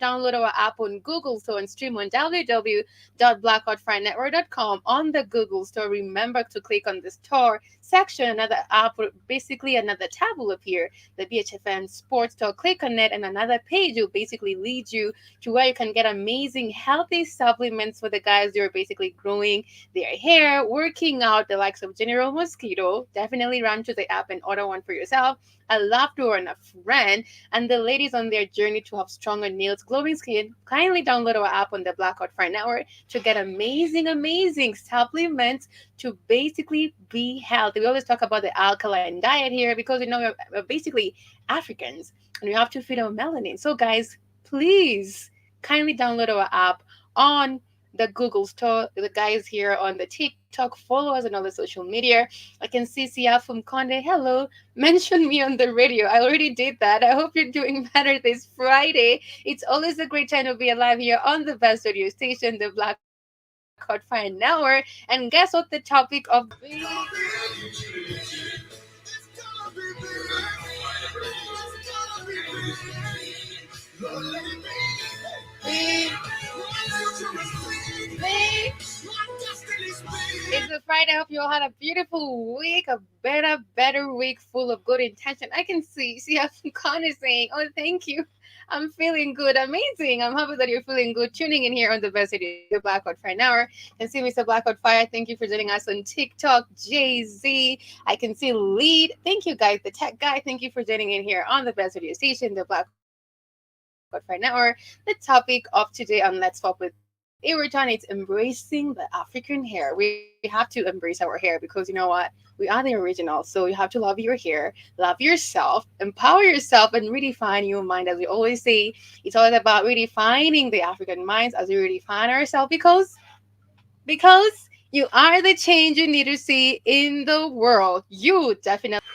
download our app on Google Store and stream on www.blackoutfriendnetwork.com on the Google Store. Remember to click on the store section. Another app, basically another tab will appear, the BHFM Sports Store. Click on it, and another page will basically lead you to where you can get amazing healthy supplements for the guys who are basically growing their hair, working out, the likes of General Mosquito. Definitely run to the app and order one for yourself. A loved one, a friend, and the ladies on their journey to have stronger nails, glowing skin. Kindly download our app on the Blackout Friend Network to get amazing supplements to basically be healthy. We always talk about the alkaline diet here because we're basically Africans and we have to feed our melanin. So guys, please kindly download our app on the Google Store. The guys here on the TikTok, follow us on all the social media. I can see Sia from Conde. Hello. Mention me on the radio. I already did that. I hope you're doing better this Friday. It's always a great time to be alive here on the best radio station, the Blackout Fine Hour. And guess what the topic of it's a Friday. I hope you all had a beautiful week, a better week full of good intention. I can see how Khan is saying, oh, thank you. I'm feeling good. Amazing. I'm happy that you're feeling good. Tuning in here on the best radio, the Blackout Fire Hour. I can see Mr. Blackout Fire. Thank you for joining us on TikTok. Jay-Z. I can see Lead. Thank you, guys. The tech guy. Thank you for joining in here on the best radio station, the Blackout Fire Hour. The topic of today on Let's Talk with Irritan, it's embracing the African hair. We have to embrace our hair because you know what? We are the original. So you have to love your hair, love yourself, empower yourself, and redefine your mind. As we always say, it's all about redefining the African minds as we redefine ourselves because you are the change you need to see in the world. You definitely.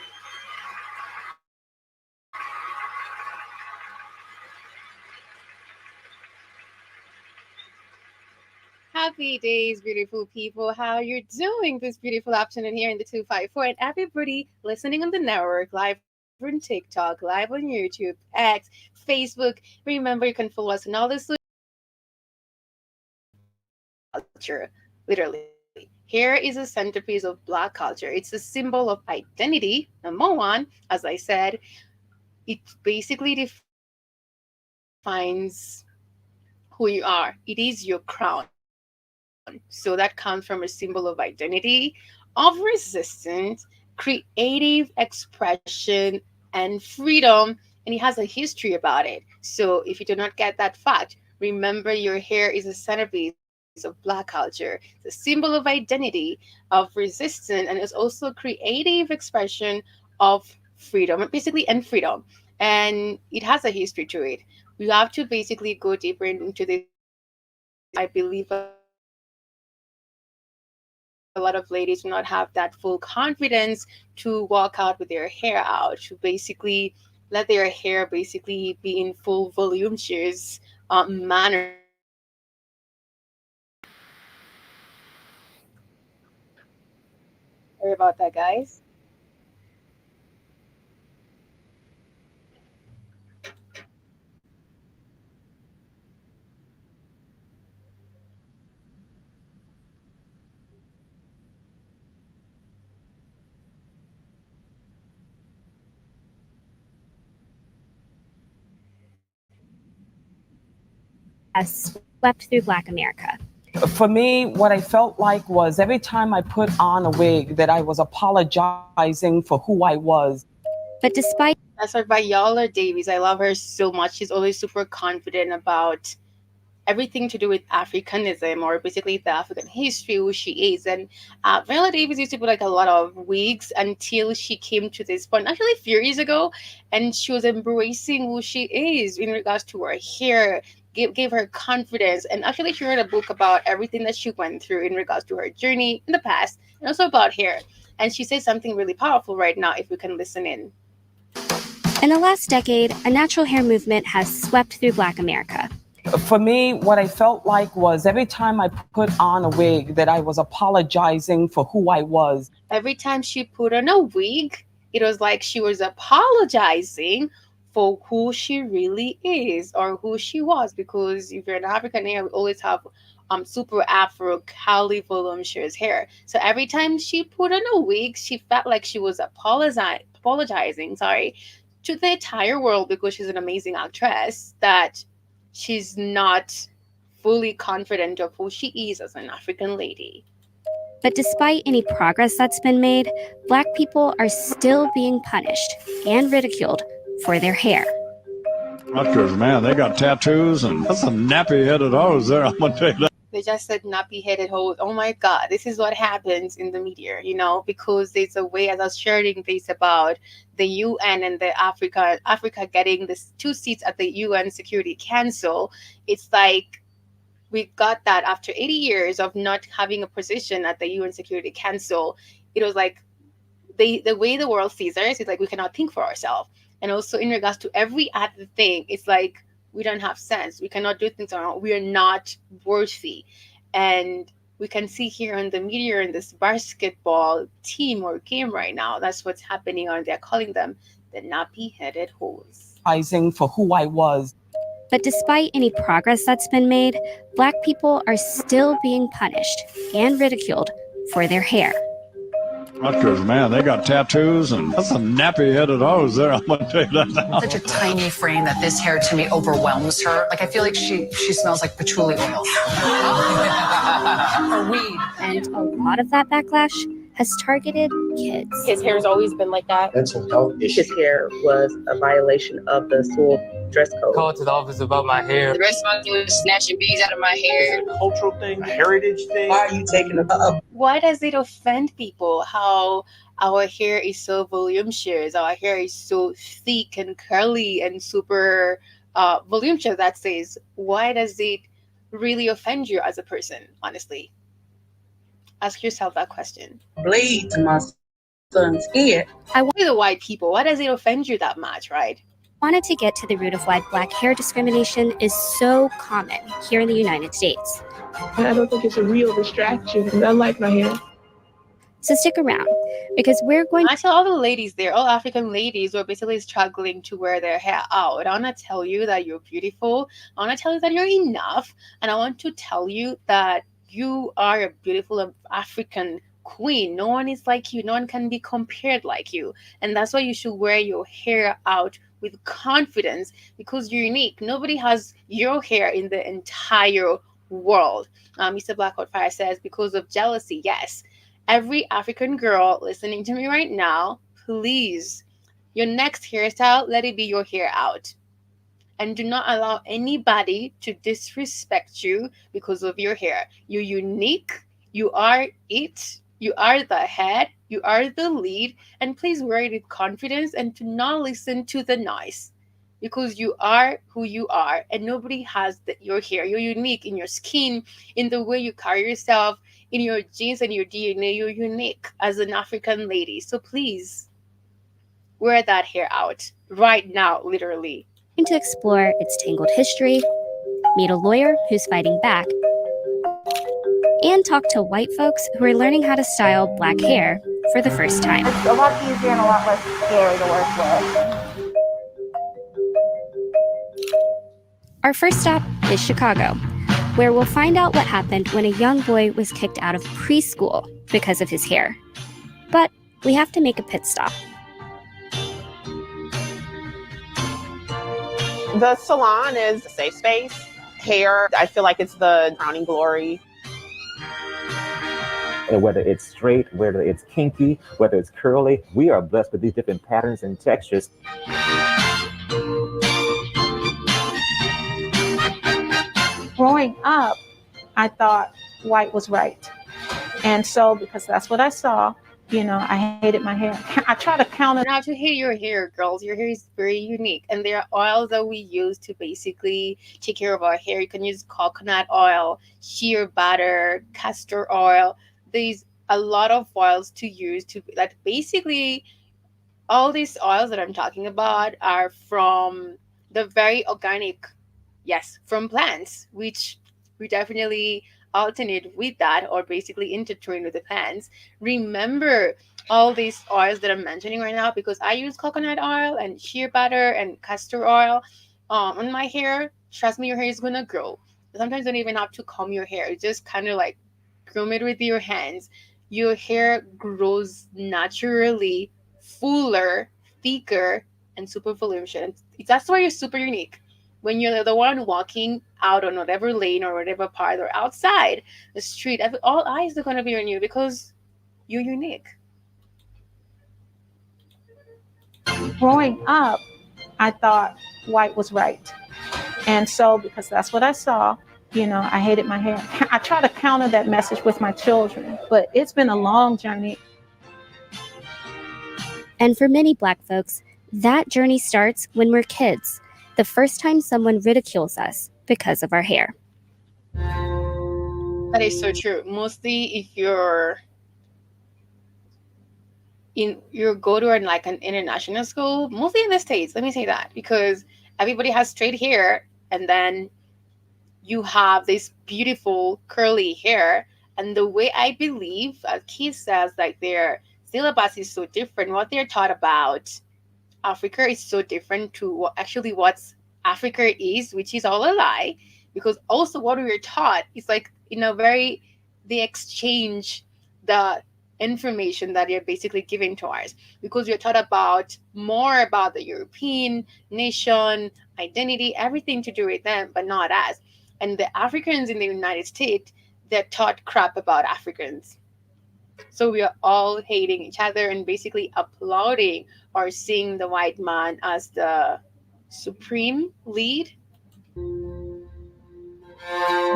Happy days, beautiful people. How you doing this beautiful afternoon here in the 254? And everybody listening on the network, live on TikTok, live on YouTube, X, Facebook. Remember, you can follow us on all the social culture. Literally. Hair is a centerpiece of Black culture. It's a symbol of identity. Number one, as I said, it basically defines who you are. It is your crown. So that comes from a symbol of identity, of resistance, creative expression, and freedom. And it has a history about it. So if you do not get that fact, remember your hair is a centerpiece of Black culture. It's a symbol of identity, of resistance, and it's also creative expression of freedom, basically, and freedom. And it has a history to it. We have to basically go deeper into this. I believe a lot of ladies do not have that full confidence to walk out with their hair out, to basically let their hair basically be in full voluptuous manner. Sorry about that, guys. has swept through Black America. For me, what I felt like was every time I put on a wig that I was apologizing for who I was. But despite That's by Viola Davis. I love her so much. She's always super confident about everything to do with Africanism or basically the African history, who she is. And Viola Davis used to put like a lot of wigs until she came to this point, actually a few years ago, and she was embracing who she is in regards to her hair. Gave her confidence, and actually she wrote a book about everything that she went through in regards to her journey in the past and also about hair. And she says something really powerful right now if we can listen in. in the last decade, a natural hair movement has swept through Black America. For me, what I felt like was every time I put on a wig that I was apologizing for who I was. Every time she put on a wig, it was like she was apologizing for who she really is or who she was. Because if you're an African hair, we always have super afro curly voluptuous hair. So every time she put on a wig, she felt like she was apologizing, sorry, to the entire world, because she's an amazing actress, that she's not fully confident of who she is as an African lady. But despite any progress that's been made, Black people are still being punished and ridiculed for their hair. Rutgers, man, they got tattoos and that's some nappy-headed hoes there, I'm gonna tell you that. They just said nappy-headed hoes. Oh my God, this is what happens in the media, because there's a way, as I was sharing this about the UN and the Africa getting this 2 seats at the UN Security Council. It's like we got that after 80 years of not having a position at the UN Security Council. It was like the way the world sees us is like we cannot think for ourselves. And also in regards to every other thing, it's like we don't have sense. We cannot do things on our own. We are not worthy. And we can see here on the media in this basketball team or game right now, that's what's happening, or they're calling them the nappy-headed hoes. For who I was. But despite any progress that's been made, Black people are still being punished and ridiculed for their hair. Rutgers, man, they got tattoos and that's some nappy-headed hoes there, I'm gonna tell you that now. Such a tiny frame that this hair to me overwhelms her. Like I feel like she smells like patchouli oil. Or weed. And a lot of that backlash has targeted kids. His hair has always been like that. Mental health issues. His hair was a violation of the school dress code. Called to the office about my hair. The rest of my team was snatching beads out of my hair. It's a cultural thing, a heritage thing. Why are you taking it up? Why does it offend people how our hair is so voluptuous, our hair is so thick and curly and super voluptuous? That says, why does it really offend you as a person, honestly? Ask yourself that question. Bleed to my son's head. I want the white people. Why does it offend you that much, right? Wanted to get to the root of why Black hair discrimination is so common here in the United States. I don't think it's a real distraction. I like my hair. So stick around, because we're going I tell all the ladies there, all African ladies who are basically struggling to wear their hair out, I want to tell you that you're beautiful. I want to tell you that you're enough. And I want to tell you that you are a beautiful African queen. No one is like you. No one can be compared like you. And that's why you should wear your hair out with confidence, because you're unique. Nobody has your hair in the entire world. Mr. Blackwood Fire says, because of jealousy. Yes. Every African girl listening to me right now, please, your next hairstyle, let it be your hair out. And do not allow anybody to disrespect you because of your hair. You're unique. You are it. You are the head. You are the lead. And please wear it with confidence and do not listen to the noise, because you are who you are and nobody has your hair. You're unique in your skin, in the way you carry yourself, in your genes and your DNA. You're unique as an African lady. So please wear that hair out right now, literally. to explore its tangled history, meet a lawyer who's fighting back, and talk to white folks who are learning how to style Black hair for the first time. It's a lot easier and a lot less scary to work with. Our first stop is Chicago, where we'll find out what happened when a young boy was kicked out of preschool because of his hair. But we have to make a pit stop. The salon is a safe space. Hair, I feel like it's the crowning glory. And whether it's straight, whether it's kinky, whether it's curly, we are blessed with these different patterns and textures. Growing up, I thought white was right. And so, because that's what I saw, I hated my hair. I try to counter. Now to hate your hair, girls, your hair is very unique. And there are oils that we use to basically take care of our hair. You can use coconut oil, shea butter, castor oil. There's a lot of oils to use to, like, basically all these oils that I'm talking about are from the very organic, yes, from plants, which we definitely alternate with that or basically intertwine with the pants. Remember all these oils that I'm mentioning right now, because I use coconut oil and shea butter and castor oil on my hair. Trust me, your hair is gonna grow. Sometimes you don't even have to comb your hair. You just kind of like comb it with your hands. Your hair grows naturally, fuller, thicker, and super voluminous. That's why you're super unique. When you're the one walking out on whatever lane or whatever part or outside the street, all eyes are gonna be on you because you're unique. Growing up, I thought white was right. And so, because that's what I saw, I hated my hair. I try to counter that message with my children, but it's been a long journey. And for many Black folks, that journey starts when we're kids, the first time someone ridicules us because of our hair. That is so true. Mostly if you go to like an international school, mostly in the States, let me say that, because everybody has straight hair, and then you have this beautiful curly hair. And the way I believe, as Keith says, like their syllabus is so different. What they're taught about Africa is so different to what Africa is, which is all a lie. Because also what we were taught is like they exchange the information that you're basically giving to us, because you're taught more about the European nation, identity, everything to do with them, but not us. And the Africans in the United States, they're taught crap about Africans. So we are all hating each other and basically applauding or seeing the white man as the supreme lead. And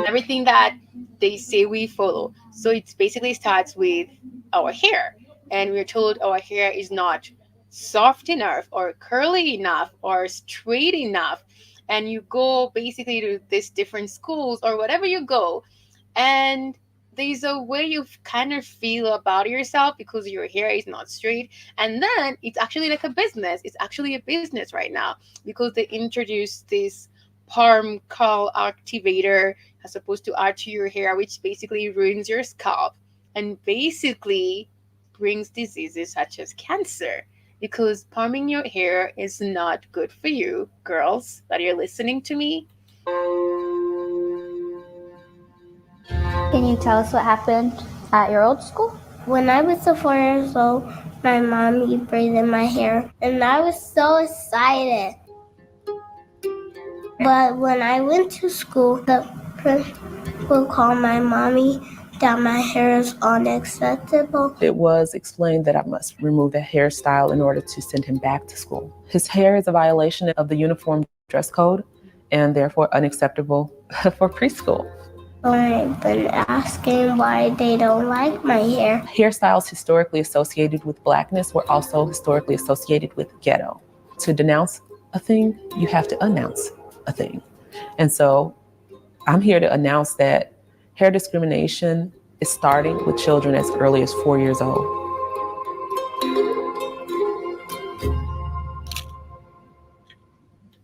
everything that they say we follow. So it basically starts with our hair. And we're told our hair is not soft enough or curly enough or straight enough. And you go basically to these different schools or whatever you go, and there's a way you kind of feel about yourself because your hair is not straight. And then it's actually like a business. It's actually a business right now because they introduced this palm curl activator as opposed to add to your hair, which basically ruins your scalp and basically brings diseases such as cancer. Because palming your hair is not good for you, girls that you're listening to me. Can you tell us what happened at your old school? When I was 4 years old, my mommy braided my hair, and I was so excited. But when I went to school, the principal called my mommy that my hair is unacceptable. It was explained that I must remove the hairstyle in order to send him back to school. His hair is a violation of the uniform dress code and therefore unacceptable for preschool. I've been asking why they don't like my hair. Hairstyles historically associated with Blackness were also historically associated with ghetto. To denounce a thing, you have to announce a thing. And so I'm here to announce that hair discrimination is starting with children as early as 4 years old.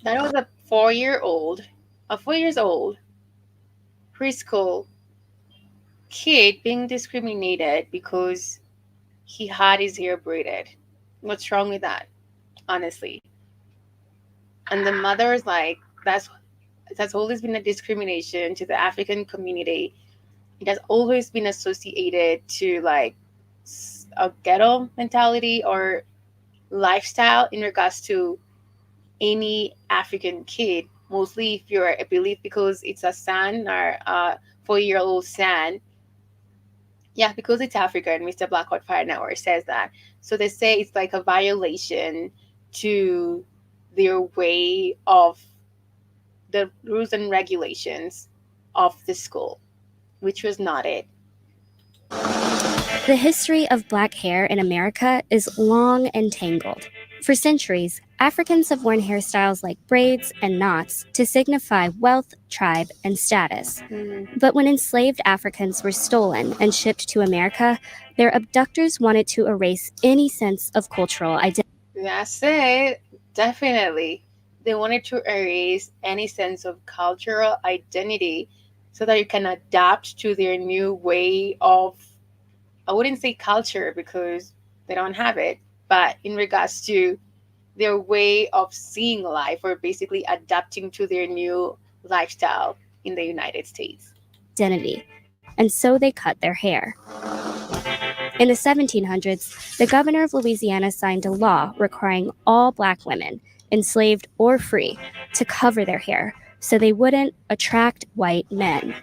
That was a 4 years old preschool kid being discriminated because he had his hair braided. What's wrong with that? Honestly. And the mother is like, that's always been a discrimination to the African community. It has always been associated to like a ghetto mentality or lifestyle in regards to any African kid. Mostly if you're, I believe, because it's a son or a 4-year-old son. Yeah, because it's Africa, and Mr. Blackout Fire Network says that. So they say it's like a violation to their way of the rules and regulations of the school, which was not it. The history of Black hair in America is long and tangled. For centuries, Africans have worn hairstyles like braids and knots to signify wealth, tribe, and status. But when enslaved Africans were stolen and shipped to America, their abductors wanted to erase any sense of cultural identity. That's it. Definitely. They wanted to erase any sense of cultural identity. so that you can adapt to their new way of, I wouldn't say culture because they don't have it, but in regards to their way of seeing life, or basically adapting to their new lifestyle in the United States. Identity, and so they cut their hair. In the 1700s, the governor of Louisiana signed a law requiring all Black women, enslaved or free, to cover their hair so they wouldn't attract white men.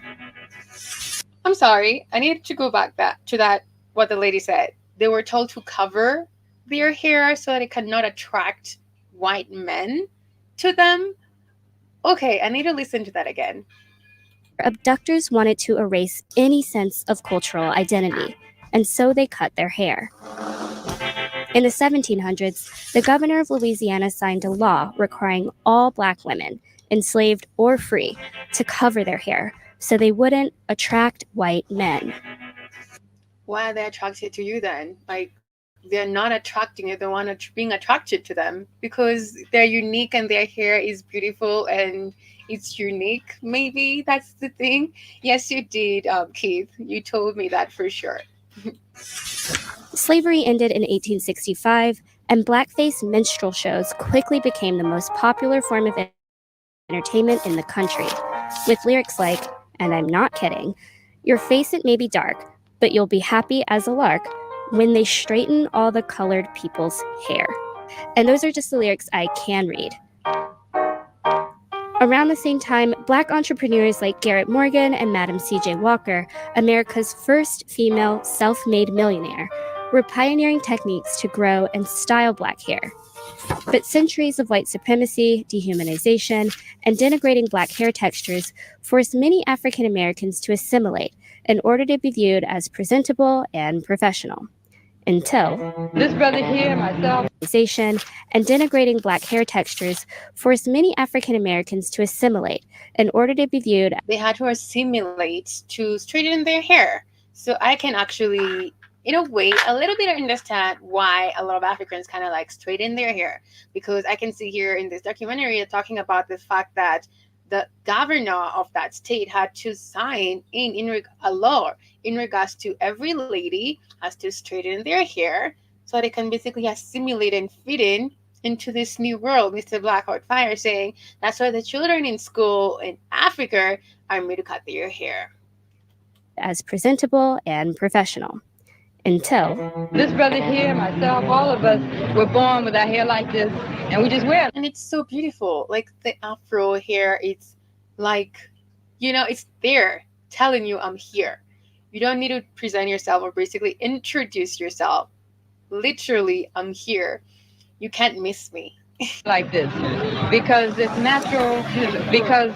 I'm sorry, I need to go back to that, what the lady said. They were told to cover their hair so that it cannot attract white men to them. Okay, I need to listen to that again. Abductors wanted to erase any sense of cultural identity, and so they cut their hair. In the 1700s, the governor of Louisiana signed a law requiring all Black women, enslaved or free, to cover their hair so they wouldn't attract white men. Why are they attracted to you then? Like, they're not attracting it, they want to being attracted to them because they're unique and their hair is beautiful and it's unique. Maybe that's the thing. Yes, you did, Keith. You told me that for sure. Slavery ended in 1865, and blackface minstrel shows quickly became the most popular form of entertainment in the country, with lyrics like, and I'm not kidding, your face it may be dark, but you'll be happy as a lark when they straighten all the colored people's hair. And those are just the lyrics I can read. Around the same time, Black entrepreneurs like Garrett Morgan and Madam C.J. Walker, America's first female self-made millionaire, were pioneering techniques to grow and style Black hair. But centuries of white supremacy, dehumanization, and denigrating Black hair textures forced many African Americans to assimilate in order to be viewed as presentable and professional. Until this brother here, myself, and denigrating Black hair textures forced many African Americans to assimilate in order to be viewed. They had to assimilate to straighten their hair. So I can actually, in a way, a little bit understand why a lot of Africans kind of like straighten their hair, because I can see here in this documentary talking about the fact that the governor of that state had to sign a law in regards to every lady has to straighten their hair so they can basically assimilate and fit into this new world. Mr. Blackheart-Fire saying that's why the children in school in Africa are made to cut their hair as presentable and professional. Until this brother here, myself, all of us were born with our hair like this, and we just wear it. And it's so beautiful. Like the afro hair, it's like, it's there telling you I'm here. You don't need to present yourself or basically introduce yourself. Literally, I'm here. You can't miss me. Like this, because it's natural, because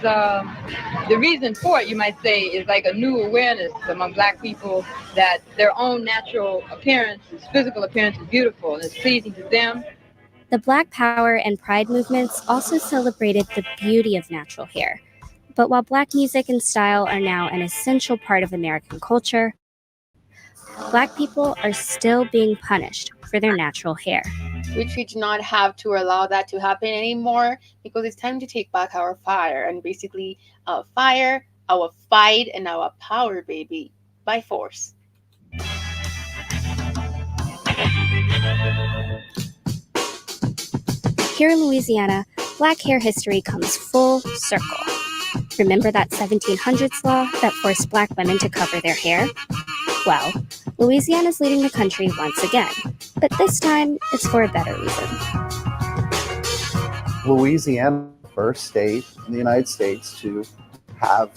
the reason for it, you might say, is like a new awareness among Black people that their own natural appearance, physical appearance, is beautiful and it's pleasing to them. The Black Power and Pride movements also celebrated the beauty of natural hair. But while Black music and style are now an essential part of American culture, Black people are still being punished for their natural hair. Which we do not have to allow that to happen anymore, because it's time to take back our fire and basically our fire, our fight, and our power, baby, by force. Here in Louisiana, Black hair history comes full circle. Remember that 1700s law that forced Black women to cover their hair? Well, Louisiana's leading the country once again, but this time it's for a better reason. Louisiana, the first state in the United States to have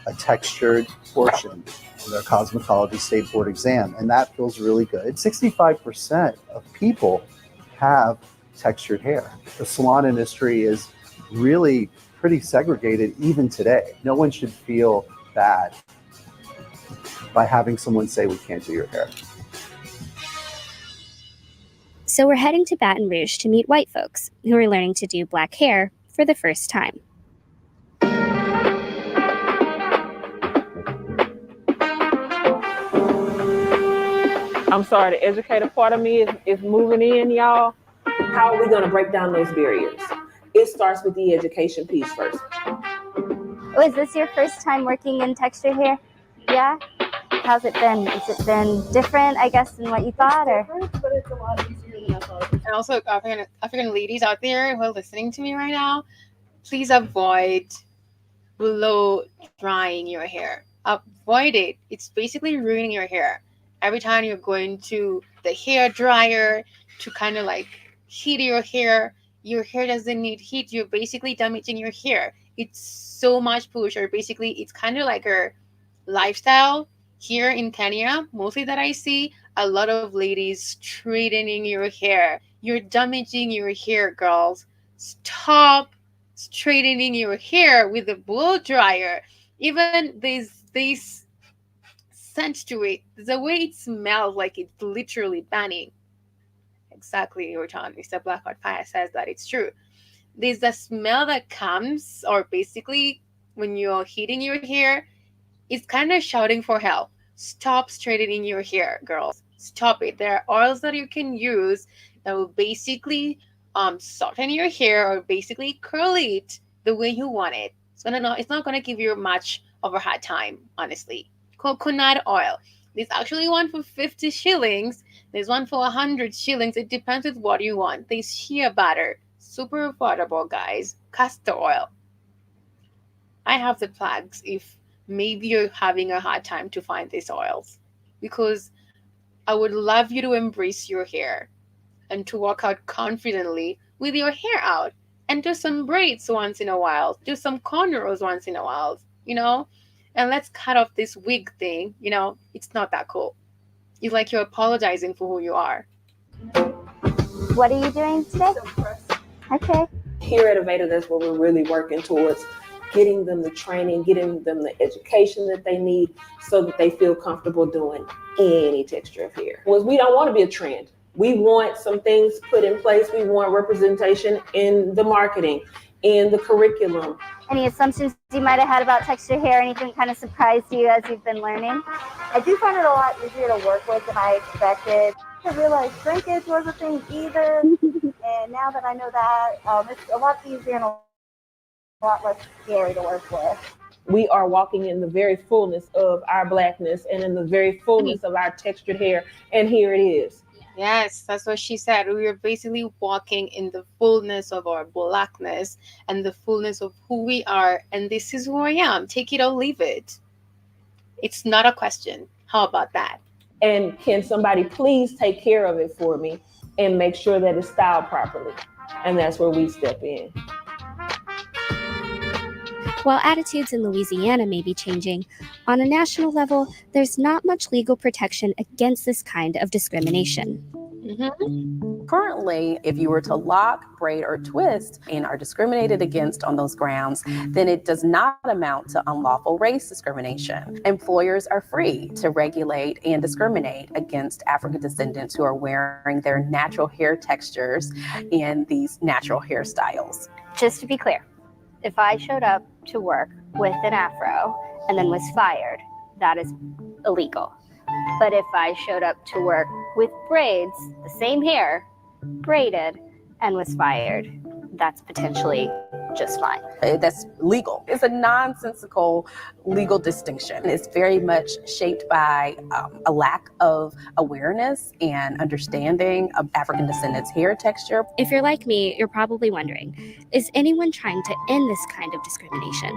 a textured portion of their cosmetology state board exam, and that feels really good. 65% of people have textured hair. The salon industry is really pretty segregated even today. No one should feel bad by having someone say we can't do your hair. So we're heading to Baton Rouge to meet white folks who are learning to do Black hair for the first time. I'm sorry, the educator part of me is moving in, y'all. How are we going to break down those barriers? It starts with the education piece first. Oh, is this your first time working in texture hair? Yeah? How's it been? Has it been different, I guess, than what you thought? Or? But it's a lot easier than I thought. And also, African ladies out there who are listening to me right now, please avoid blow drying your hair. Avoid it. It's basically ruining your hair. Every time you're going to the hair dryer to kind of like heat your hair doesn't need heat. You're basically damaging your hair. It's so much push, or basically, it's kind of like a lifestyle here in Kenya, mostly that I see a lot of ladies straightening your hair. You're damaging your hair, girls. Stop straightening your hair with a blow dryer. Even this scent to it, the way it smells, like it's literally banning. Exactly, your tongue. Mr. Blackheart Fire says that it's true. There's a smell that comes, or basically when you're heating your hair, it's kind of shouting for help. Stop straightening your hair, girls. Stop it. There are oils that you can use that will basically soften your hair, or basically curl it the way you want it. It's not gonna give you much of a hard time, honestly. Coconut oil. There's actually one for 50 shillings. There's one for 100 shillings. It depends with what you want. There's shea butter. Super affordable, guys. Castor oil. I have the plugs if maybe you're having a hard time to find these oils, because I would love you to embrace your hair and to walk out confidently with your hair out, and do some braids once in a while, do some cornrows once in a while, and let's cut off this wig thing. It's not that cool. It's like you're apologizing for who you are. What are you doing today? Okay. Here at Aveda, that's what we're really working towards, getting them the training, getting them the education that they need so that they feel comfortable doing any texture of hair. Well, we don't want to be a trend. We want some things put in place. We want representation in the marketing, in the curriculum. Any assumptions you might have had about texture hair? Anything kind of surprised you as you've been learning? I do find it a lot easier to work with than I expected. I didn't realize shrinkage was a thing either. And now that I know that, it's a lot easier and a lot less scary to work with. We are walking in the very fullness of our Blackness and in the very fullness of our textured hair. And here it is. Yes, that's what she said. We are basically walking in the fullness of our Blackness and the fullness of who we are. And this is who I am. Take it or leave it. It's not a question. How about that? And can somebody please take care of it for me and make sure that it's styled properly? And that's where we step in. While attitudes in Louisiana may be changing, on a national level, there's not much legal protection against this kind of discrimination. Currently, if you were to lock, braid, or twist and are discriminated against on those grounds, then it does not amount to unlawful race discrimination. Employers are free to regulate and discriminate against African descendants who are wearing their natural hair textures and these natural hairstyles. Just to be clear, if I showed up to work with an afro and then was fired, that is illegal. But if I showed up to work with braids, the same hair, braided, and was fired, that's potentially just fine. That's legal. It's a nonsensical legal distinction. It's very much shaped by a lack of awareness and understanding of African descendants' hair texture. If you're like me, you're probably wondering, is anyone trying to end this kind of discrimination?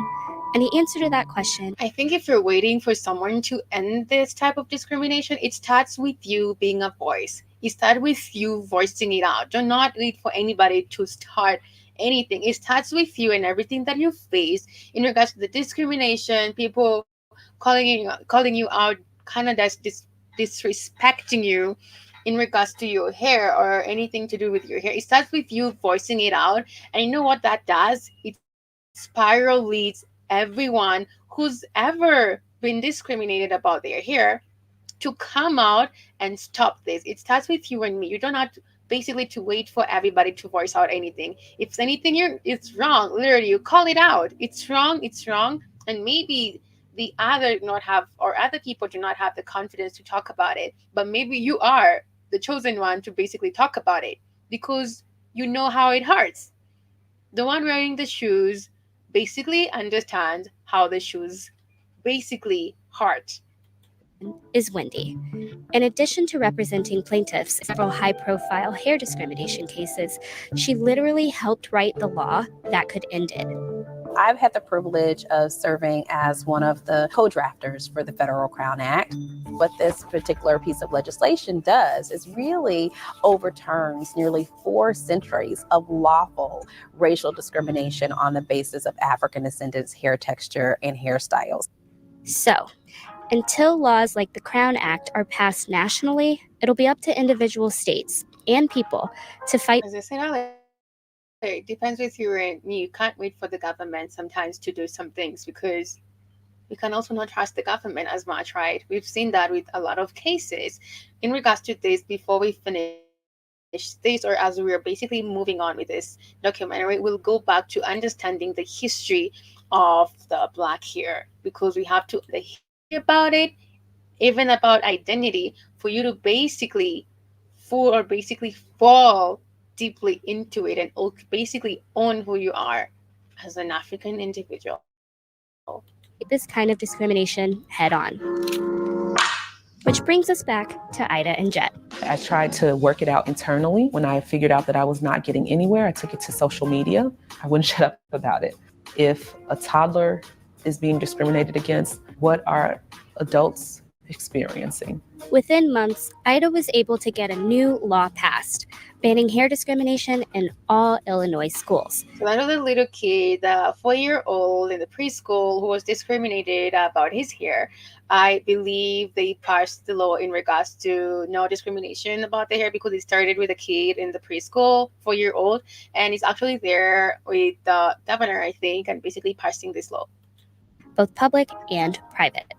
And the answer to that question, I think if you're waiting for someone to end this type of discrimination, it starts with you being a voice. It starts with you voicing it out. Do not wait for anybody to start anything. It starts with you and everything that you face in regards to the discrimination, people calling you out, kind of disrespecting you in regards to your hair or anything to do with your hair. It starts with you voicing it out. And you know what that does? It spiral leads everyone who's ever been discriminated about their hair to come out and stop this. It starts with you and me. You don't have to basically to wait for everybody to voice out anything. If anything it's wrong, literally you call it out. It's wrong, and maybe the other people do not have the confidence to talk about it, but maybe you are the chosen one to basically talk about it because you know how it hurts. The one wearing the shoes, basically understand how the shoes basically hurt. Is Wendy. In addition to representing plaintiffs in several high-profile hair discrimination cases, she literally helped write the law that could end it. I've had the privilege of serving as one of the co-drafters for the Federal Crown Act. What this particular piece of legislation does is really overturns nearly 4 centuries of lawful racial discrimination on the basis of African descendants' hair texture and hairstyles. So, until laws like the Crown Act are passed nationally, it'll be up to individual states and people to fight. As I said earlier, it depends with you, and you can't wait for the government sometimes to do some things, because we can also not trust the government as much, right? We've seen that with a lot of cases. In regards to this, before we finish this, or as we're basically moving on with this documentary, we'll go back to understanding the history of the Black hair, because we have to the history about it, even about identity, for you to basically fall deeply into it and basically own who you are as an African individual. This kind of discrimination head on. Which brings us back to Ida and Jet. I tried to work it out internally. When I figured out that I was not getting anywhere, I took it to social media. I wouldn't shut up about it. If a toddler is being discriminated against, what are adults experiencing? Within months, Ida was able to get a new law passed, banning hair discrimination in all Illinois schools. So that was a little kid, a 4-year-old in the preschool, who was discriminated about his hair. I believe they passed the law in regards to no discrimination about the hair, because it started with a kid in the preschool, 4-year-old, and it's actually there with the governor, I think, and basically passing this law. Both public and private.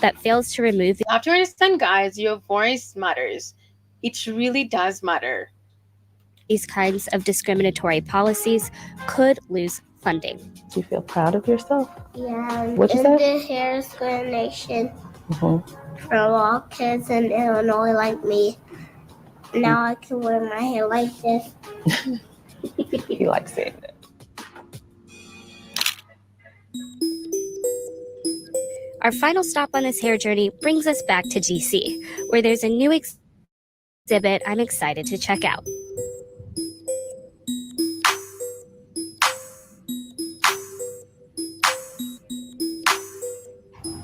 That fails to remove You have to understand, guys, your voice matters. It really does matter. These kinds of discriminatory policies could lose funding. Do you feel proud of yourself? Yeah, What'd you and say? the hair discrimination from all kids in Illinois like me. Now I can wear my hair like this. He likes saying that. Our final stop on this hair journey brings us back to DC, where there's a new exhibit I'm excited to check out.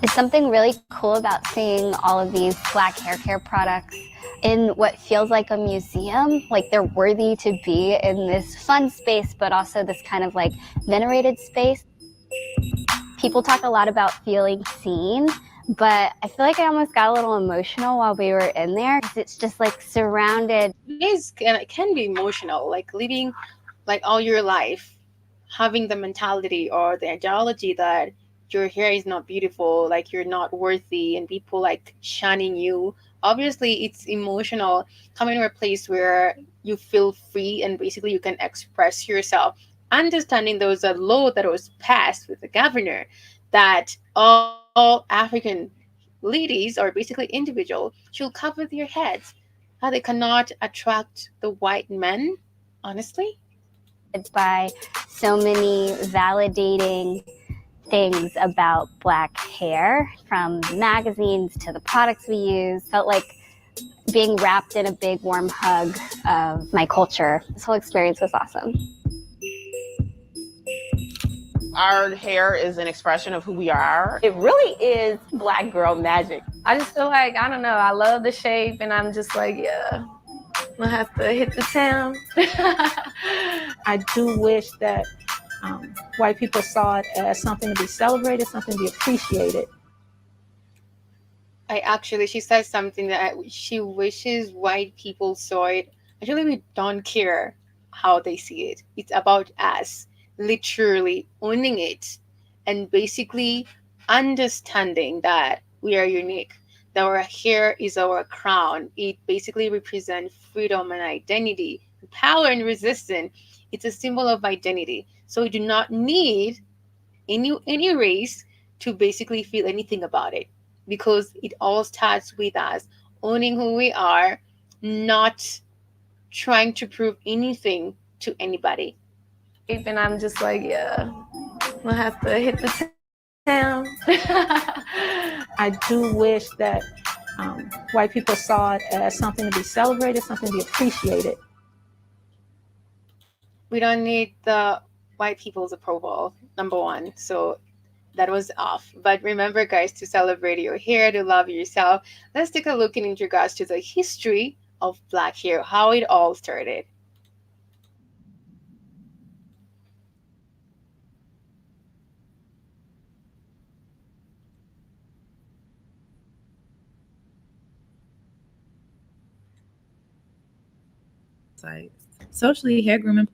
There's something really cool about seeing all of these Black hair care products in what feels like a museum. Like, they're worthy to be in this fun space, but also this kind of like venerated space. People talk a lot about feeling seen, but I feel like I almost got a little emotional while we were in there, because it's just like surrounded. It can be emotional, like living like all your life, having the mentality or the ideology that your hair is not beautiful, like you're not worthy, and people like shunning you. Obviously, it's emotional coming to a place where you feel free and basically you can express yourself. Understanding there was a law that was passed with the governor that all African ladies, or basically individual, should cover their heads. How they cannot attract the white men, honestly. By so many validating things about Black hair, from magazines to the products we use. Felt like being wrapped in a big warm hug of my culture. This whole experience was awesome. Our hair is an expression of who we are. It really is Black girl magic. I just feel like, I don't know, I love the shape, and I'm just like, yeah, I have to hit the town. I do wish that white people saw it as something to be celebrated, something to be appreciated. She said something that she wishes white people saw it. Actually, we don't care how they see it. It's about us literally owning it and basically understanding that we are unique, that our hair is our crown. It basically represents freedom and identity, power and resistance. It's a symbol of identity. So we do not need any race to basically feel anything about it, because it all starts with us owning who we are, not trying to prove anything to anybody. And I'm just like, yeah, I'll have to hit the town. I do wish that white people saw it as something to be celebrated, something to be appreciated. We don't need the white people's approval, number one. So that was off. But remember, guys, to celebrate your hair, to love yourself. Let's take a look in regards to the history of black hair, how it all started. Socially, hair grooming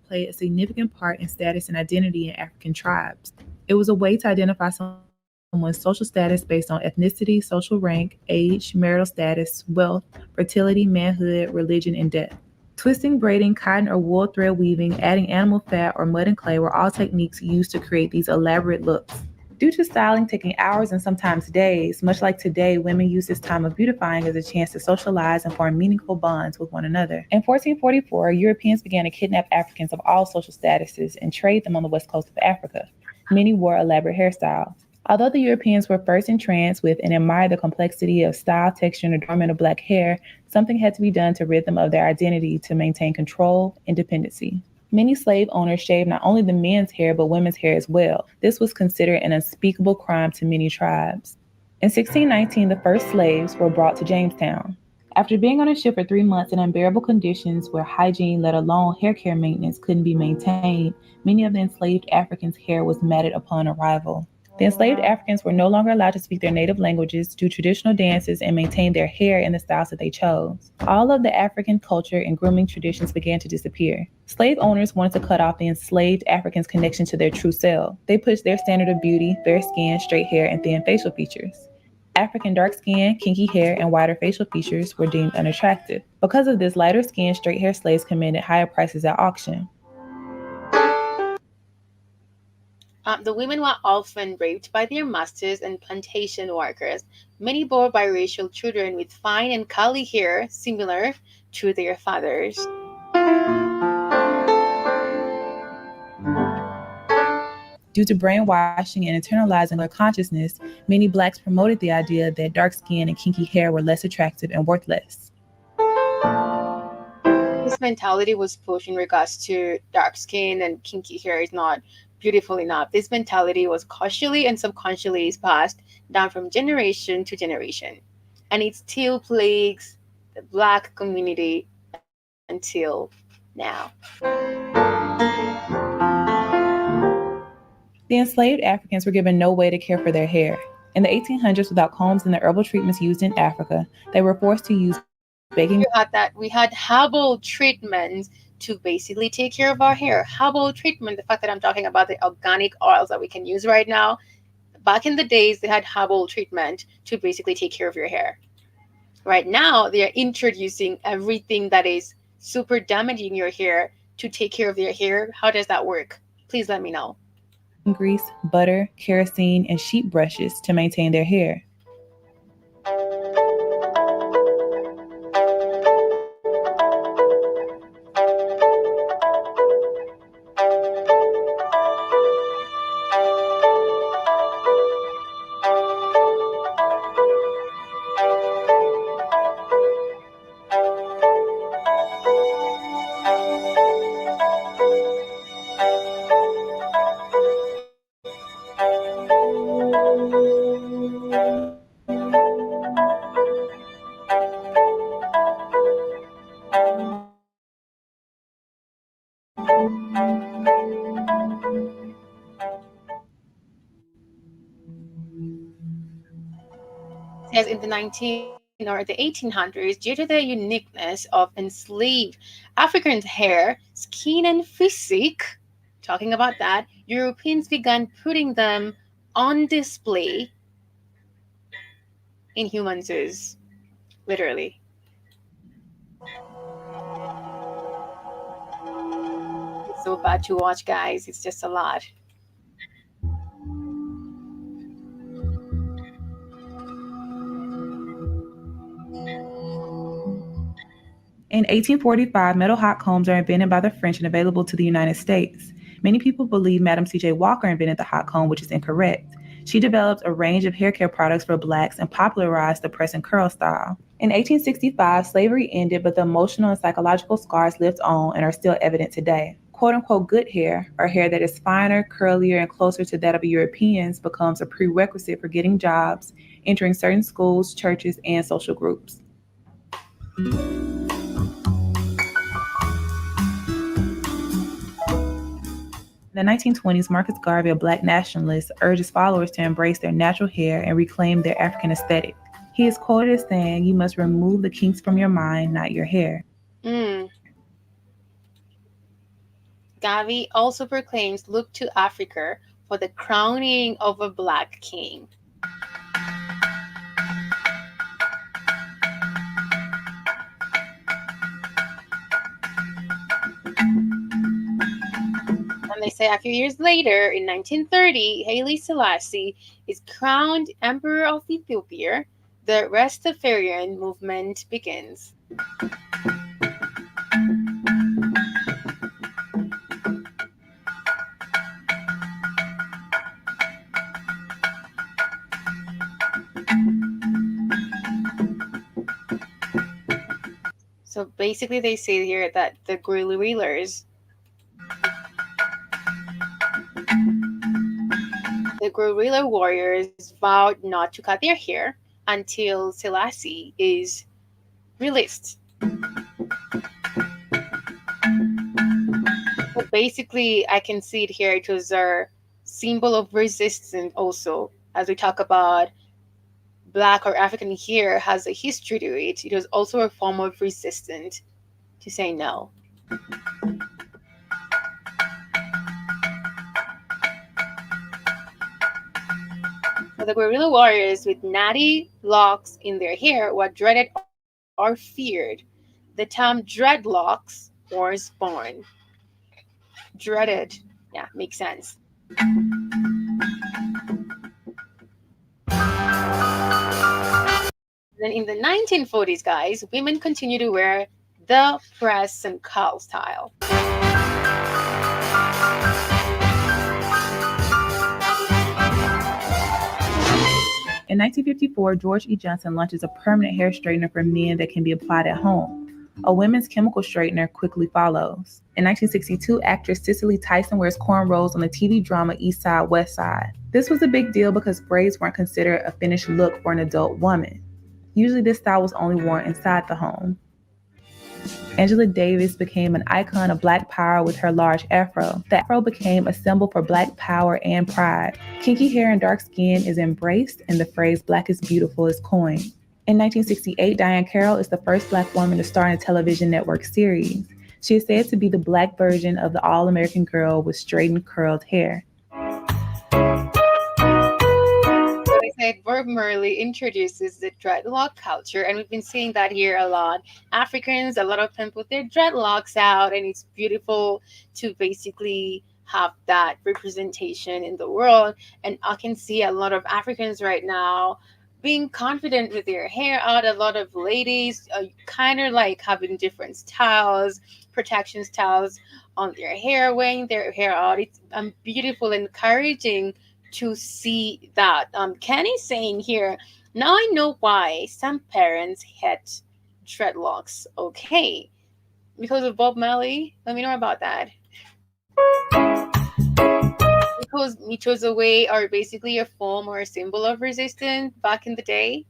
played a significant part in status and identity in African tribes. It was a way to identify someone's social status based on ethnicity, social rank, age, marital status, wealth, fertility, manhood, religion, and death. Twisting, braiding, cotton or wool thread weaving, adding animal fat, or mud and clay were all techniques used to create these elaborate looks. Due to styling taking hours and sometimes days, much like today, women use this time of beautifying as a chance to socialize and form meaningful bonds with one another. In 1444, Europeans began to kidnap Africans of all social statuses and trade them on the west coast of Africa. Many wore elaborate hairstyles. Although the Europeans were first entranced with and admired the complexity of style, texture, and adornment of black hair, something had to be done to rid them of their identity to maintain control and dependency. Many slave owners shaved not only the men's hair but women's hair as well. This was considered an unspeakable crime to many tribes. In 1619, the first slaves were brought to Jamestown. After being on a ship for 3 months in unbearable conditions where hygiene, let alone hair care maintenance, couldn't be maintained, many of the enslaved Africans' hair was matted upon arrival. The enslaved Africans were no longer allowed to speak their native languages, do traditional dances, and maintain their hair in the styles that they chose. All of the African culture and grooming traditions began to disappear. Slave owners wanted to cut off the enslaved Africans' connection to their true self. They pushed their standard of beauty, fair skin, straight hair, and thin facial features. African dark skin, kinky hair, and wider facial features were deemed unattractive. Because of this, lighter skinned, straight hair slaves commanded higher prices at auction. The women were often raped by their masters and plantation workers. Many bore biracial children with fine and curly hair similar to their fathers. Due to brainwashing and internalizing their consciousness, many blacks promoted the idea that dark skin and kinky hair were less attractive and worth less. This mentality was pushed in regards to dark skin and kinky hair is not beautiful enough. This mentality was cautiously and subconsciously passed down from generation to generation. And it still plagues the black community until now. The enslaved Africans were given no way to care for their hair. In the 1800s, without combs and the herbal treatments used in Africa, they were forced to use baking. We had herbal treatments to basically take care of our hair. Herbal treatment, the fact that I'm talking about the organic oils that we can use right now. Back in the days, they had herbal treatment to basically take care of your hair. Right now, they are introducing everything that is super damaging your hair to take care of your hair. How does that work? Please let me know. Grease, butter, kerosene, and sheep brushes to maintain their hair. Says in the 19 or the 1800s, due to the uniqueness of enslaved Africans' hair, skin, and physique, talking about that, Europeans began putting them on display in human zoos, literally. It's so bad to watch, guys. It's just a lot. In In 1845, metal hot combs are invented by the French and available to the United States. Many people believe Madam C.J. Walker invented the hot comb, which is incorrect. She developed a range of hair care products for blacks and popularized the press and curl style. In 1865, slavery ended, but the emotional and psychological scars lived on and are still evident today. Quote-unquote good hair, or hair that is finer, curlier, and closer to that of Europeans, becomes a prerequisite for getting jobs, entering certain schools, churches, and social groups. In the 1920s, Marcus Garvey, a black nationalist, urged his followers to embrace their natural hair and reclaim their African aesthetic. He is quoted as saying, "You must remove the kinks from your mind, not your hair." Garvey also proclaims, "Look to Africa for the crowning of a black king." And they say a few years later, in 1930, Haile Selassie is crowned Emperor of Ethiopia. The Rastafarian movement begins. So basically they say here that the guerrillas The guerrilla warriors vowed not to cut their hair until Selassie is released. So basically, I can see it here. It was a symbol of resistance also. As we talk about Black or African hair has a history to it. It was also a form of resistance to say no. So the guerrilla warriors with natty locks in their hair were dreaded or feared. The term dreadlocks was born. Dreaded. Yeah, makes sense. Then in the 1940s, guys, women continue to wear the press and curl style. In 1954, George E. Johnson launches a permanent hair straightener for men that can be applied at home. A women's chemical straightener quickly follows. In 1962, actress Cicely Tyson wears cornrows on the TV drama East Side, West Side. This was a big deal because braids weren't considered a finished look for an adult woman. Usually this style was only worn inside the home. Angela Davis became an icon of Black power with her large afro. The afro became a symbol for Black power and pride. Kinky hair and dark skin is embraced, and the phrase Black is beautiful is coined. In 1968, Diahann Carroll is the first Black woman to star in a television network series. She is said to be the Black version of the all-American girl with straightened, curled hair. Bob Marley introduces the dreadlock culture, and we've been seeing that here a lot. Africans, a lot of them put their dreadlocks out, and it's beautiful to basically have that representation in the world. And I can see a lot of Africans right now being confident with their hair out. A lot of ladies kind of like having different styles, protection styles on their hair, wearing their hair out. It's beautiful, encouraging to see that. Kenny's saying here, now I know why some parents hate dreadlocks. Okay, because of Bob Marley. Let me know about that. Because it was a way, or basically a form or a symbol of resistance back in the day.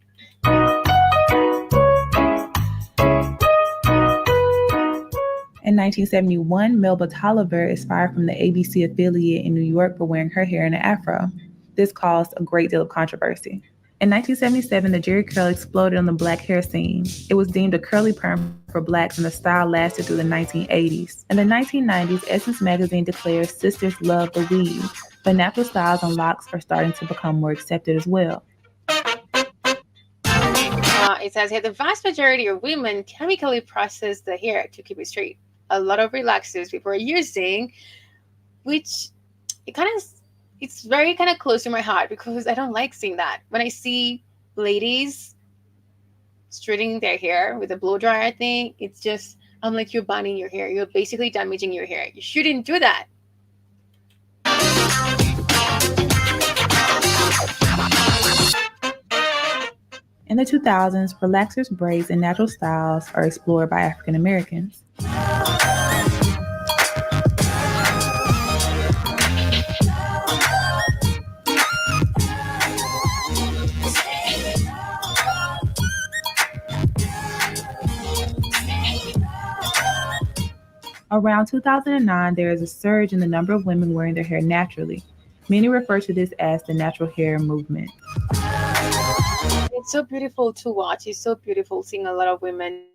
In 1971, Melba Tolliver is fired from the ABC affiliate in New York for wearing her hair in an afro. This caused a great deal of controversy. In 1977, the Jerry curl exploded on the Black hair scene. It was deemed a curly perm for Blacks, and the style lasted through the 1980s. In the 1990s, Essence magazine declares sisters love the weave, but natural styles and locks are starting to become more accepted as well. It says here, the vast majority of women chemically process the hair to keep it straight. A lot of relaxers people are using, which it's very kind of close to my heart, because I don't like seeing that. When I see ladies straightening their hair with a blow dryer thing, it's just, I'm like, you're burning your hair. You're basically damaging your hair. You shouldn't do that. In the 2000s, relaxers, braids, and natural styles are explored by African Americans. Around 2009, there is a surge in the number of women wearing their hair naturally. Many refer to this as the natural hair movement. It's so beautiful to watch. It's so beautiful seeing a lot of women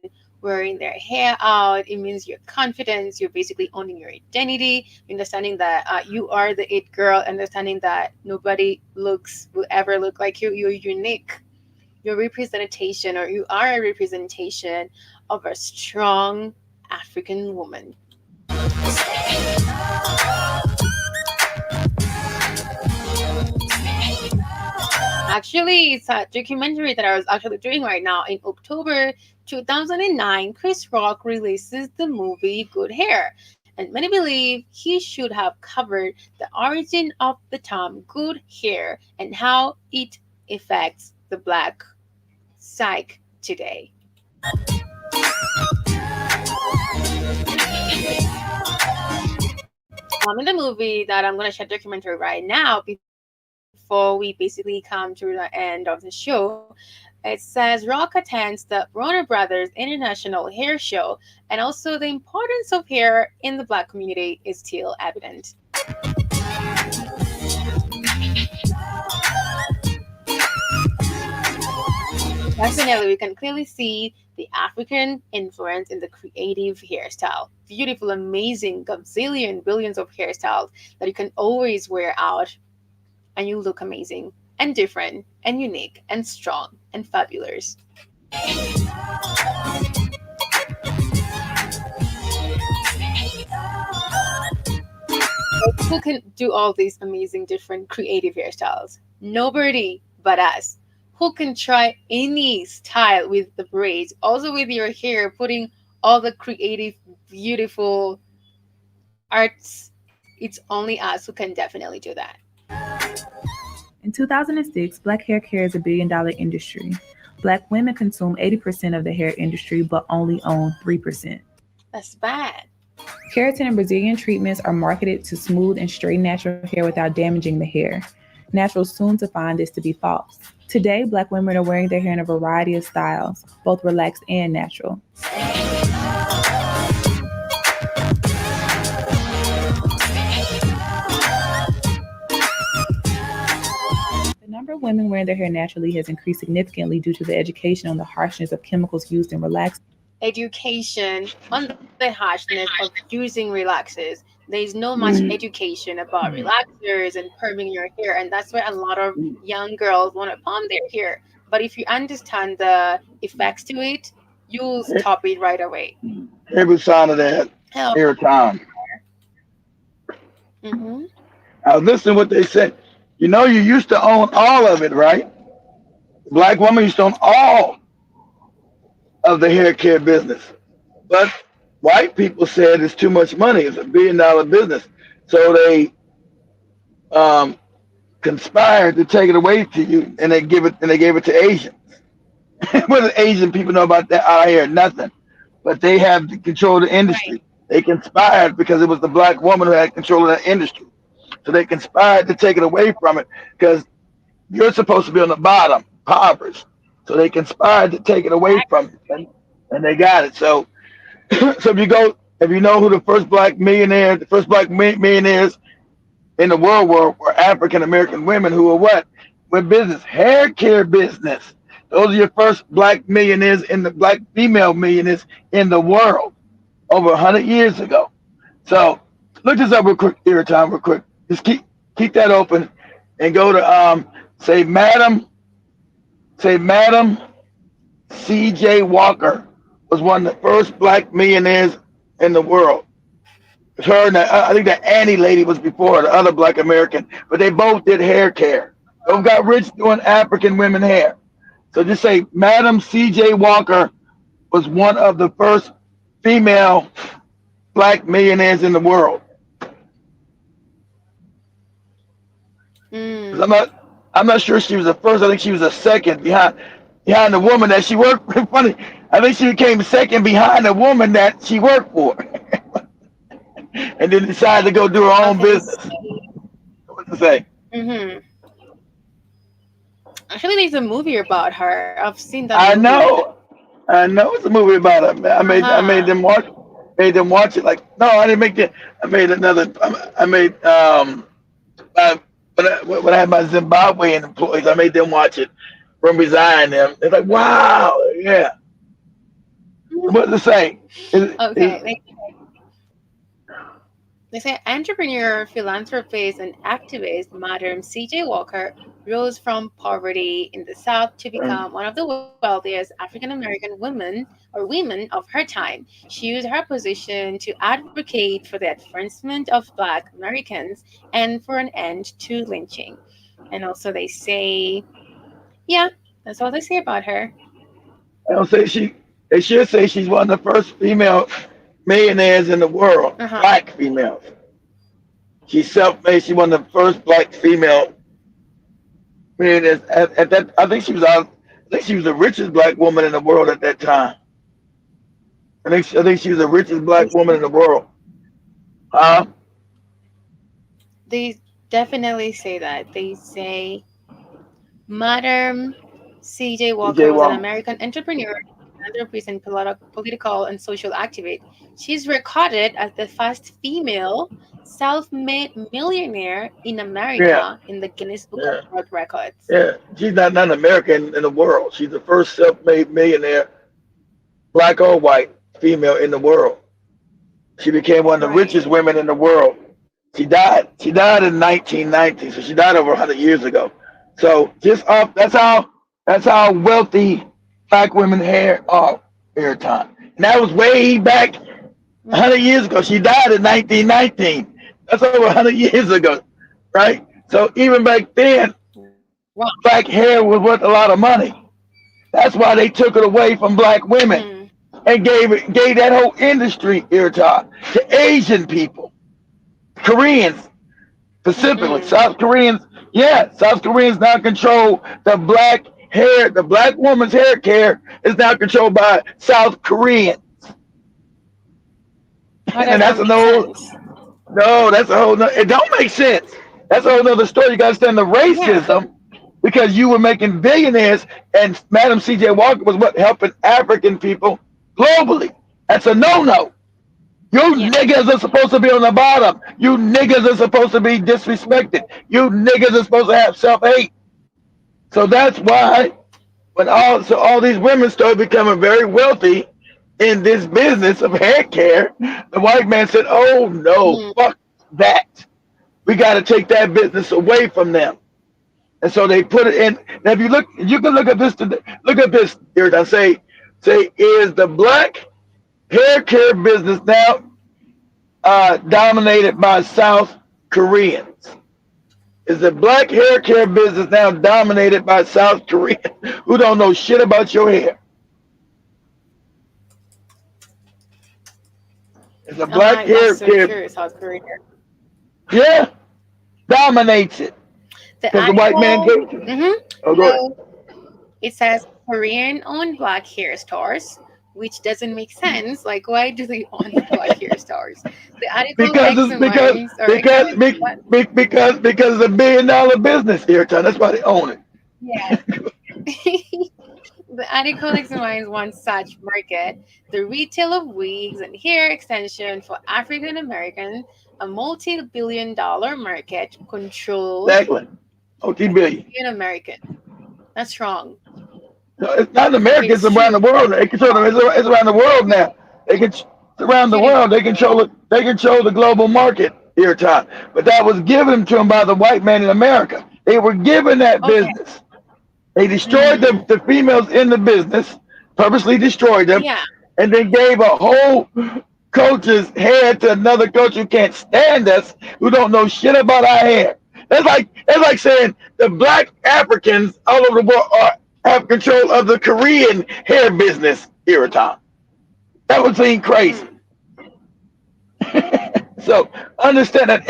wearing their hair out. It means your confidence. You're basically owning your identity, understanding that you are the it girl, understanding that nobody will ever look like you. You're unique. Your representation, or you are a representation of a strong African woman. Actually, it's a documentary that I was actually doing right now. In October 2009, Chris Rock releases the movie Good Hair. And many believe he should have covered the origin of the term good hair and how it affects the black psyche today. In the movie that I'm going to share documentary right now, before we basically come to the end of the show, it says Rock attends the Warner Brothers International Hair Show, and also the importance of hair in the black community is still evident. Definitely, we can clearly see the African influence in the creative hairstyle. Beautiful, amazing, gazillion, billions of hairstyles that you can always wear out, and you look amazing and different and unique and strong and fabulous. Who can do all these amazing, different, creative hairstyles? Nobody but us. Who can try any style with the braids, also with your hair, putting all the creative, beautiful arts? It's only us who can definitely do that. In 2006, black hair care is a billion-dollar industry. Black women consume 80% of the hair industry, but only own 3%. That's bad. Keratin and Brazilian treatments are marketed to smooth and straighten natural hair without damaging the hair. Naturals soon to find this to be false. Today, black women are wearing their hair in a variety of styles, both relaxed and natural. The number of women wearing their hair naturally has increased significantly due to the education on the harshness of chemicals used in relaxers. Education on the harshness of using relaxers. There's no much education about relaxers and perming your hair, and that's why a lot of young girls want to perm their hair. But if you understand the effects to it, you'll stop it right away. Every sign of that every time. Mm-hmm. I was listening to what they said. You know, you used to own all of it, right? Black women used to own all of the hair care business. But white people said it's too much money. It's $1 billion business. So they conspired to take it away to you, and they gave it to Asians. What do Asian people know about that? I hear nothing. But they have the control of the industry. Right. They conspired because it was the black woman who had control of that industry. So they conspired to take it away from it because you're supposed to be on the bottom, impoverished. So they conspired to take it away from it, and they got it. So, so if you know who the first black millionaires in the world were African American women who were what? With business, hair care business. Those are your first black millionaires and the black female millionaires in the world over 100 years ago. So look this up real quick, real quick. Just keep that open and go to say Madam C.J. Walker was one of the first black millionaires in the world. Her and I think that Annie lady was before her, the other black American, but they both did hair care. Both got rich doing African women hair. So just say Madam C.J. Walker was one of the first female black millionaires in the world. 'Cause I'm not sure she was the first. I think she was the second behind the woman that she worked for. Funny, I think she became second behind the woman that she worked for, and then decided to go do her own Okay. business. What to say? Mm-hmm. Actually, there's a movie about her. I've seen that I movie. know, it's a movie about her. Man. I made them watch it. Like, no, I didn't make it. I made another. I made when I had my Zimbabwean employees, I made them watch it from behind them. It's like, wow, yeah. What to say? Okay. They say entrepreneur, philanthropist, and activist Madam C.J. Walker rose from poverty in the South to become one of the wealthiest African American women of her time. She used her position to advocate for the advancement of Black Americans and for an end to lynching. And also, they say, yeah, that's all they say about her. I don't say they should say she's one of the first female millionaires in the world, black females. She's self-made. She's one of the first black female millionaires. At that, I think she was the richest black woman in the world at that time. I think she was the richest black woman in the world. They definitely say that. They say Madam C.J. Walker was an American entrepreneur, philanthropist, and political and social activist. She's recorded as the first female self-made millionaire in America in the Guinness Book of World Records. Yeah, she's not an American in the world. She's the first self-made millionaire, black or white, female in the world. She became one of the richest women in the world. She died in 1990, so she died over 100 years ago. So that's how wealthy black women are time. And that was way back 100 years ago. She died in 1919. That's over 100 years ago, right? So even back then, black hair was worth a lot of money. That's why they took it away from black women and gave that whole industry to Asian people, Koreans specifically, South Koreans. Yeah, South Koreans now control the black hair. The black woman's hair care is now controlled by South Koreans. And that's a whole. No, that's a whole. It don't make sense. That's a whole other story. You got to understand the racism because you were making billionaires, and Madam C.J. Walker was helping African people globally. That's a no-no. You niggas are supposed to be on the bottom. You niggas are supposed to be disrespected. You niggas are supposed to have self-hate. So that's why when all these women started becoming very wealthy in this business of hair care, the white man said, oh no, fuck that. We got to take that business away from them. And so they put it in. Now if you can look at this today. Look at this here. I say, is the black hair care business now dominated by South Koreans? Is the black hair care business now dominated by South Koreans who don't know shit about your hair? Is the black hair care? South Korea. Yeah, dominates it. Because the white man gave it. Oh, go ahead. It says Korean-owned black hair stores, which doesn't make sense. Like, why do they own black hair stores? The article because it's $1 billion business here, Tom. That's why they own it. Yeah. The article examines one such market, the retail of wigs and hair extension for African Americans, a multi-billion-dollar market controlled. Exactly. Multi-billion. American. That's wrong. No, it's not in America. It's around the world. They control it. It's around the world now. It's around the world. They control it. They control the global market here, Tom. But that was given to them by the white man in America. They were given that business. They destroyed the females in the business, purposely destroyed them, and then gave a whole culture's hair to another culture who can't stand us, who don't know shit about our hair. That's like saying the black Africans all over the world have control of the Korean hair business here, Tom. That would seem crazy. So understand that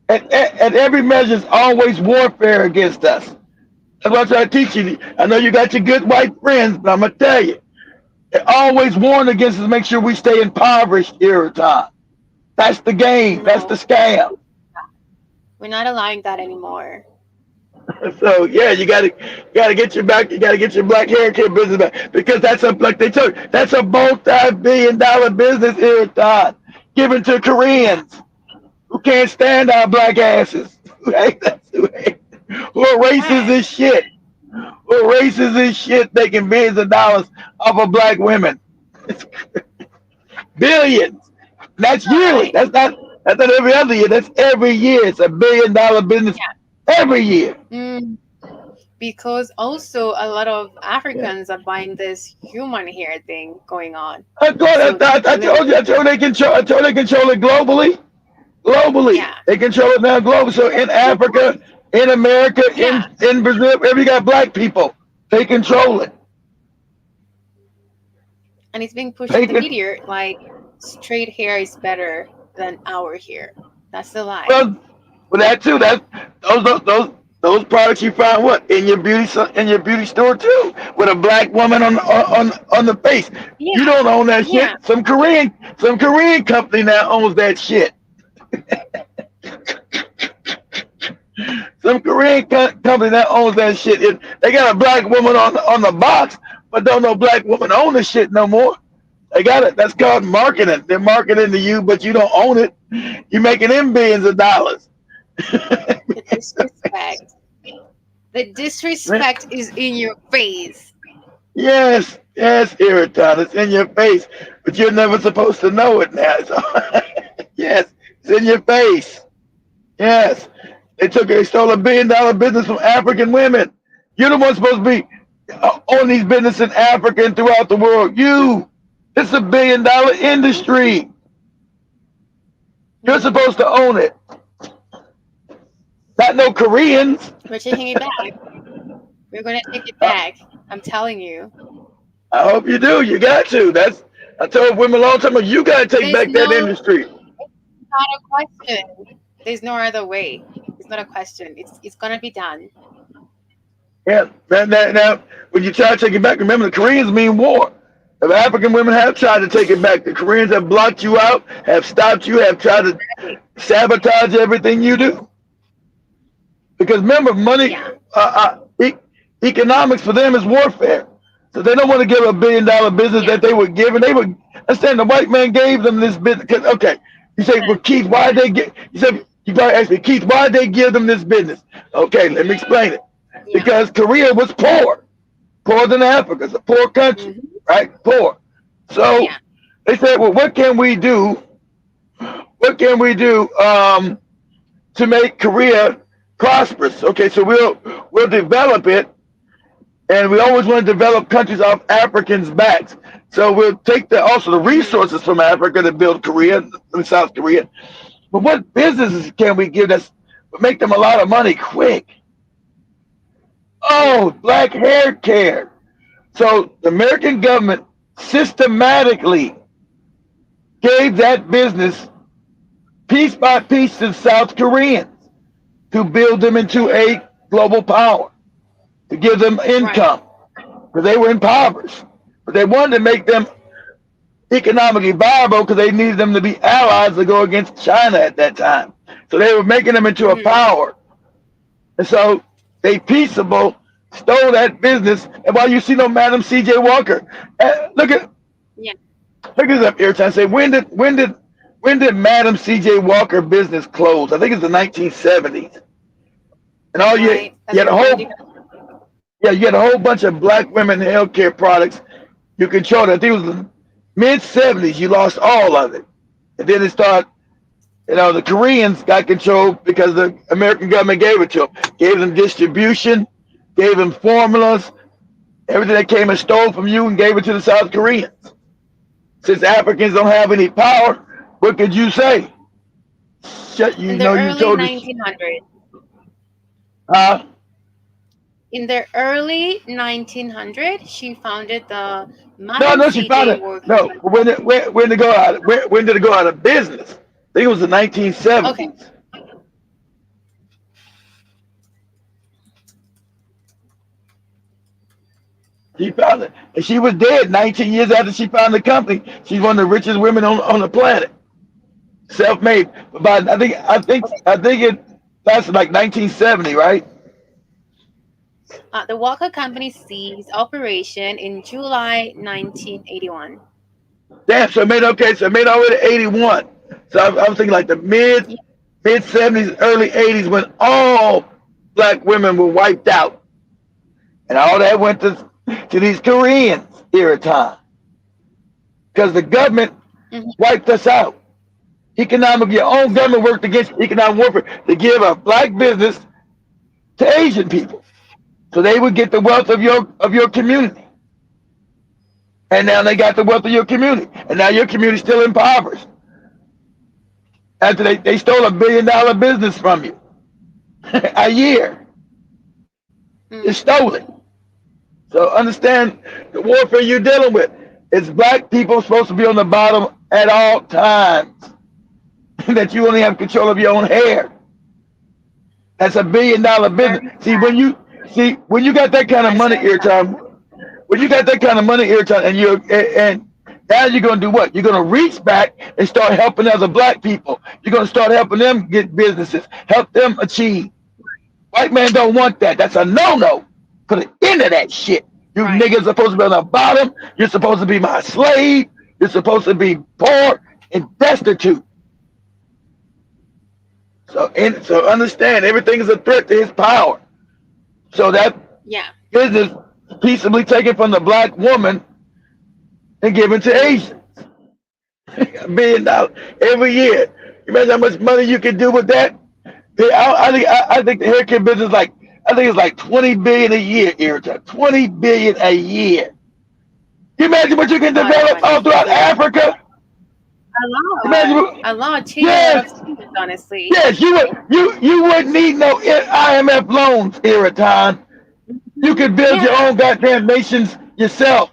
at every measure is always warfare against us. That's what I try to teach you. I know you got your good white friends, but I'm gonna tell you, they always warn against us to make sure we stay impoverished every time. That's the game. That's the No, scam. we're not allowing that anymore. So yeah, you gotta get your back. You gotta get your black hair care business back because that's a like they told you, that's a multi-billion-dollar business every time given to Koreans who can't stand our black asses. Who hate us, who are racist Right. as shit. Who are racist as shit making billions of dollars off of black women. Billions. That's yearly. Right. That's not every other year. That's every year. It's $1 billion business every year. Mm, because also a lot of Yeah. Africans are buying this human hair thing going on. I told, So I told you. I told they control it globally. Globally, yeah, they control it now globally. So in Africa, in America, yeah, in Brazil, wherever you got black people, they control it. and it's being pushed They in the can. media like straight hair is better than our hair. That's a lie. Well, well, that too. That those products you find what in your beauty store too, with a black woman on the face. You Yeah, don't own that shit. yeah. Some Korean company now owns that shit. Some Korean company that owns that shit. They got a black woman on the box, but don't no black woman own the shit no more. They got it. That's called marketing. They're marketing to you, but you don't own it. You're making them billions of dollars. The disrespect. The disrespect is in your face. Yes, yes, irritant. It's in your face, but you're never supposed to know it now. So, yes, it's in your face. Yes, they stole $1 billion business from African women. You're the one supposed to be on these businesses in Africa and throughout the world. It's $1 billion industry. You're supposed to own it. Not no Koreans. We're taking it back. We're gonna take it back. I'm telling you. I hope you do. You got to. I told women a long time ago, you got to take There's back that no industry. not a question. There's no other way. It's not a question. It's gonna be done. Yeah. Now, when you try to take it back, remember the Koreans mean war. The African women have tried to take it back. The Koreans have blocked you out, have stopped you, have tried to sabotage everything you do. Because remember, money, Yeah. economics for them is warfare. So they don't want to give a $1 billion business that they were given. They would understand the white man gave them this business. Okay, you say, well, Keith, why did they get? You said you probably asked me, Keith, why did they give them this business? Okay, let me explain it. Yeah. Because Korea was poorer than Africa. It's a poor country, right? Poor. So Yeah. they said, well, what can we do? What can we do to make Korea prosperous? Okay, so we'll develop it, and we always want to develop countries off Africans' backs. So we'll take also the resources from Africa to build Korea and South Korea. But what businesses can we give that make them a lot of money quick? Oh, black hair care. So the American government systematically gave that business piece by piece to South Koreans to build them into a global power, to give them income, because they were impoverished. But they wanted to make them economically viable because they needed them to be allies to go against China at that time. So they were making them into a power. And so they peaceable stole that business. And while you see no Madam C.J. Walker, look at this up here. I say, when did Madam C.J. Walker business close? I think it's the 1970s. And all you had a whole bunch of black women healthcare products you controlled. I think it was the mid 70s. You lost all of it, and then it started. The Koreans got control because the American government gave it to them, gave them distribution, gave them formulas, everything that came and stole from you and gave it to the South Koreans. Since Africans don't have any power, what could you say? In the early 1900s. Huh? In the early 1900s, she founded the No, she found Madam it. Work. No, when did it go out? When did it go out of business? I think it was the 1970s. Okay. She found it, and she was dead 19 years after she founded the company. She's one of the richest women on the planet, self-made. But I think it lasted like 1970, right? The Walker Company ceased operation in July 1981. Damn. So it made already 81. So I was thinking like the mid 70s, early 80s, when all black women were wiped out, and all that went to these Koreans here at time, because the government wiped us out. Your own government worked against economic warfare to give a black business to Asian people, so they would get the wealth of your community. And now they got the wealth of your community, and now your community's still impoverished after they stole $1 billion business from you a year. They stole it. So understand the warfare you're dealing with. It's black people supposed to be on the bottom at all times. That you only have control of your own hair. That's $1 billion business. See, when you got that kind of money here, Tom, and now you're gonna do what? You're gonna reach back and start helping other black people. You're gonna start helping them get businesses, help them achieve. White man don't want that. That's a no-no. Put an end to that shit. You niggas are supposed to be on the bottom. You're supposed to be my slave. You're supposed to be poor and destitute. So understand, everything is a threat to his power. So that business peaceably taken from the black woman and given to Asians. $1 billion every year. You imagine how much money you can do with that? I think the hair care business it's like 20 billion a year, Erica. 20 billion a year. Can you imagine what you can develop all throughout Africa? A lot. Yes. Honestly. Yes, you wouldn't need no IMF loans, Iraton. You could build your own goddamn nations yourself.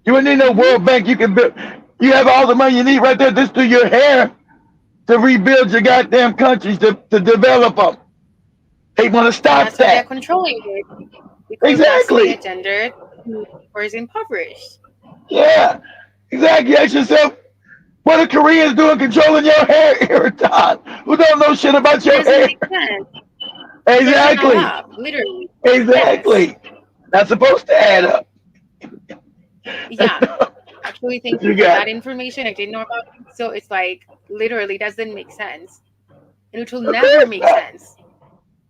You wouldn't need no World Bank. You can build. You have all the money you need right there just through your hair to rebuild your goddamn countries to develop them. They want to stop that. They're controlling it because exactly. That's the agenda or is impoverished. Yeah, exactly. Ask yourself, what are Koreans doing controlling your hair, Iraton? Who don't know shit about your hair? Exactly. Literally. Exactly. Yes. Not supposed to add up. Yeah. Actually, thank you for that information. I didn't know about it. So it's like literally doesn't make sense. And it will never make sense.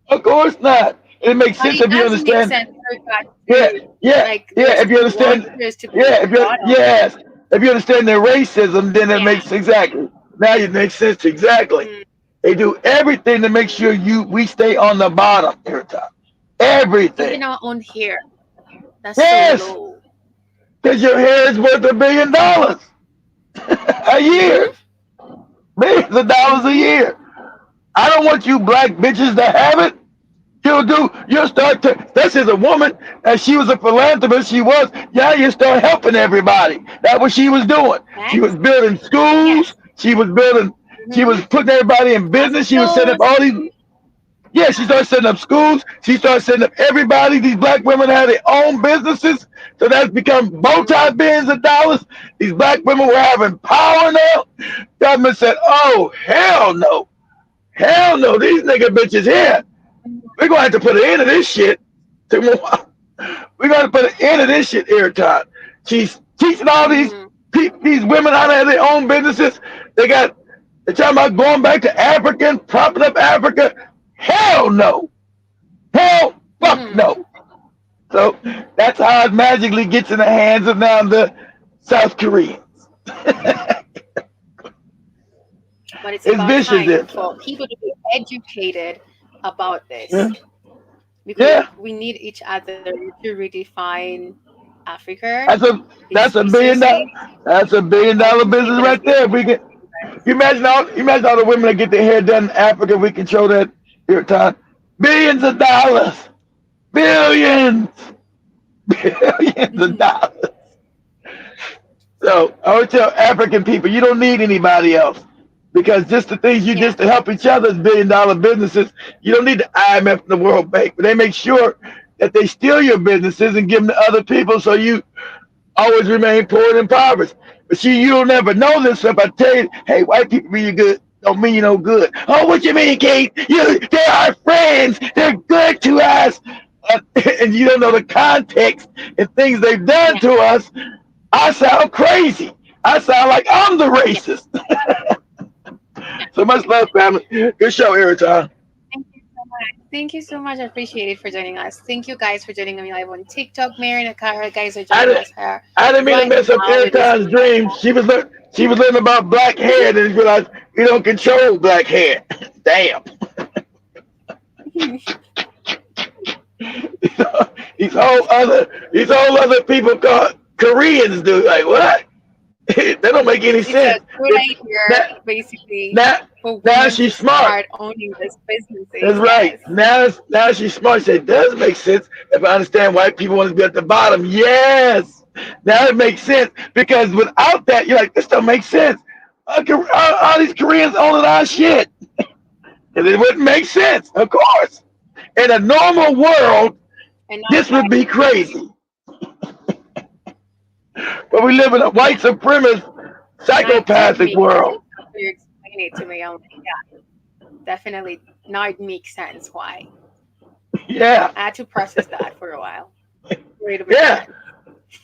Of course not. It makes sense if you understand. If you understand. If you understand their racism, then it makes exactly. Now it makes sense exactly. They do everything to make sure we stay on the bottom every time. Everything. Even our own hair. That's so low. Because your hair is worth $1 billion a year. Millions of dollars a year. I don't want you black bitches to have it. You'll start to, this is a woman, and she was a philanthropist, you start helping everybody. That's what she was doing. She was building schools, she was putting everybody in business, she was setting up all these, she started setting up schools, she started setting up everybody, these black women had their own businesses, so that's become multi-billions of dollars. These black women were having power now. Government said, oh, hell no. Hell no, these nigga bitches here. We're going to have to put an end to this shit. We're going to put an end to this shit every time. She's teaching all these women how to have their own businesses. They're talking about going back to Africa and propping up Africa. Hell no. Hell fuck no. So that's how it magically gets in the hands of now the South Koreans. But it's about time for people to be educated about this. Because we need each other to redefine Africa. That's $1 billion. That's $1 billion business right there. We can. You imagine all the women that get their hair done in Africa. We control that here time. Billions of dollars. billions, billions of dollars. So I would tell African people, you don't need anybody else because just the things you just to help each other is $1 billion businesses. You don't need the IMF and the World Bank, but they make sure that they steal your businesses and give them to other people, so you always remain poor and impoverished. But see, you'll never know this if I tell you, hey, white people mean you good, don't mean you no good. Oh, what you mean, Kate? They're our friends. They're good to us. And you don't know the context and things they've done to us. I sound crazy. I sound like I'm the racist. So much love, family. Good show every time. Thank you so much. Thank you so much. I appreciate it for joining us. Thank you guys for joining me live on TikTok. Mary and Akara guys are I joining didn't, us here I didn't mean to right mess up now with this. Eric's dreams. She was learning about black hair and then realized we don't control black hair. Damn. These whole other people called Koreans do. Like what? That don't make any It's a sense. good idea, basically, Now, for now women to she's smart. start owning these That's businesses. right. Yes. Now she's smart. She said, it does make sense if I understand why people want to be at the bottom. Yes. Now it makes sense because without that, you're like, this don't make sense. All these Koreans owning our shit. And it wouldn't make sense, of course. In a normal world, And this would be crazy. But we live in a white supremacist, now it did psychopathic make sense world. after you explain it to me. I'm like, yeah, definitely. Now it makes sense why. Yeah. I had to process that for a while. Wait a Yeah.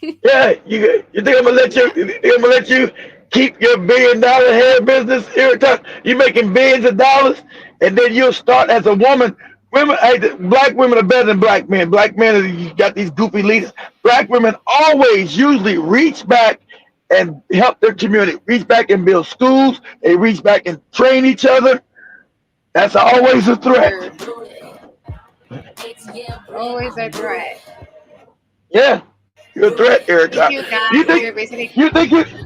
minute. Yeah. You think I'm gonna let you keep your $1 billion hair business every time you're making billions of dollars, and then you'll start as a woman. Black women are better than black men. Black men, you got these goofy leaders. Black women always usually reach back and help their community. Reach back and build schools. They reach back and train each other. That's always a threat. Always a threat. Yeah, you're a threat, Erica. Thank you You guys. think You're basically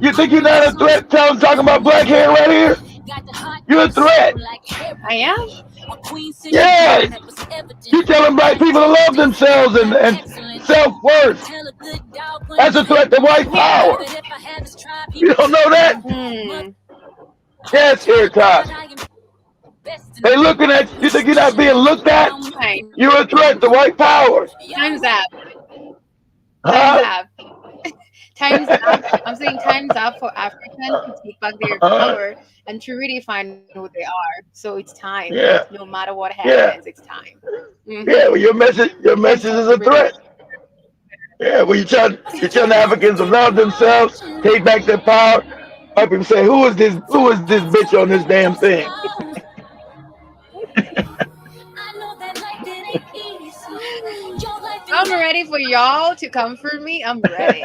you think you're not a threat? Talking about black hair right here. You're a threat. I am. Yes. You telling black people to love themselves and self-worth. That's a threat to white power. You don't know that? Yes, Erica. They looking at you. Think you're not being looked at? You're a threat to white power. Time's up. Huh? Time's up. I'm saying time's up for Africans to take back their power and to redefine who they are. So it's time. Yeah. No matter what Yeah. happens, it's time. Yeah. Well, your message is a threat. Yeah. Well, you're telling Africans to love themselves, take back their power. White people say, who is this bitch on this damn thing? I'm ready for y'all to comfort me. I'm ready.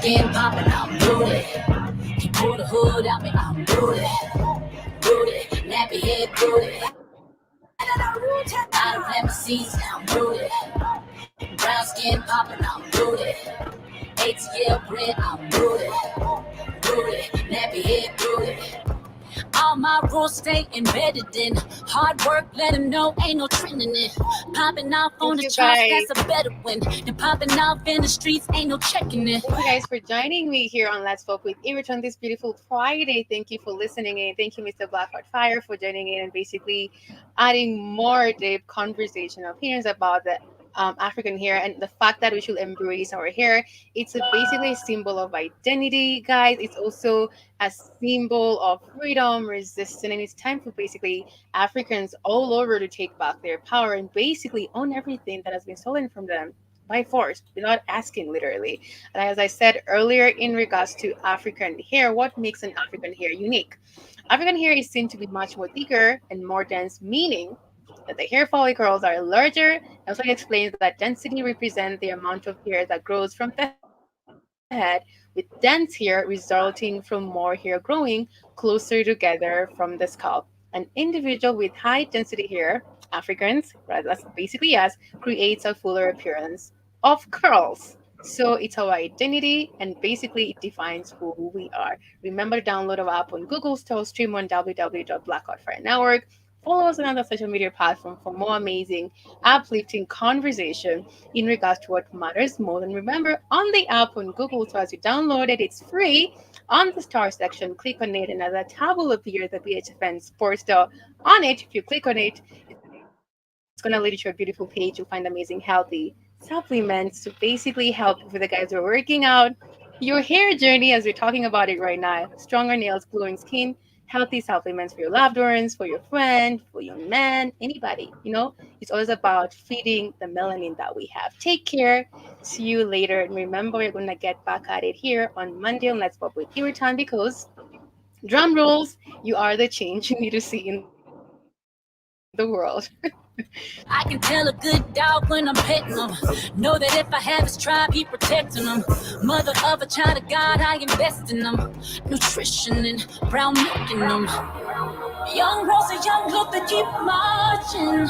Skin popping, I'm booty. You pull the hood out me, I'm booty. Booty, nappy head booty. I don't have seats, I'm booty. Brown skin popping, I'm booty. ATL print, I'm booty. Booty, nappy head booty. All my rules stay embedded in hard work. Let them know ain't no trending it. Popping off on the charts, that's a better win. And popping off in the streets, ain't no checking it. Thank you guys for joining me here on Let's Talk with Erich on this beautiful Friday. Thank you for listening in. Thank you, Mr. Blackheart Fire, for joining in and basically adding more deep conversation opinions about the African hair and the fact that we should embrace our hair. It's basically a symbol of identity, guys. It's also a symbol of freedom, resistance, and it's time for basically Africans all over to take back their power and basically own everything that has been stolen from them by force, without asking, literally. And as I said earlier, in regards to African hair, what makes an African hair unique? African hair is seen to be much more thicker and more dense, meaning that the hair follicles are larger. Also explains that density represents the amount of hair that grows from the head, with dense hair resulting from more hair growing closer together from the scalp. An individual with high density hair, Africans, right, that's basically us, creates a fuller appearance of curls. So it's our identity, and basically it defines who we are. Remember to download our app on Google Store, stream on www.blackoutfire network. Follow us on other social media platform for more amazing, uplifting conversation in regards to what matters most. And remember, on the app on Google Store, as you download it, it's free. On the star section, click on it, and another tab will appear, the BHFN Sports Store. On it, if you click on it, it's going to lead you to a beautiful page. You'll find amazing, healthy supplements to basically help with the guys who are working out. Your hair journey, as we're talking about it right now, stronger nails, glowing skin, healthy supplements for your loved ones, for your friend, for your man, anybody. It's always about feeding the melanin that we have. Take care. See you later. And remember, we're going to get back at it here on Monday on Let's Pop with Your Time, because drum rolls, you are the change you need to see in the world. I can tell a good dog when I'm petting him. Know that if I have his tribe, he protecting them. Mother of a child of God, I invest in them. Nutrition and brown milk in them. Young rose, a young look that keep marching.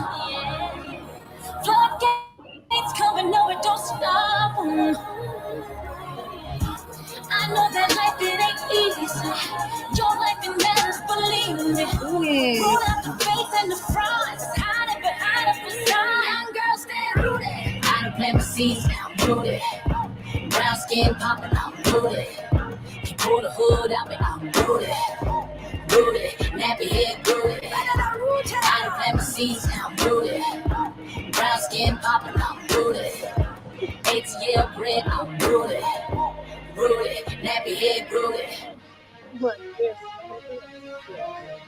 Floodgates coming, no, it don't stop 'em. I know that life, it ain't easy. Your life, it matters, believe me. Pull out the face and the fronts, hiding behind a facade. Young girls, stay rooted. I done plant my seeds, now I'm rooted. Brown skin popping, I'm rooted. Can pull the hood out, but I'm rooted. Rooted, nappy head rooted. I done plant my seeds, now I'm rooted. Brown skin popping, I'm rooted. ATL bread, I'm rooted. Rooted, nappy head rooted.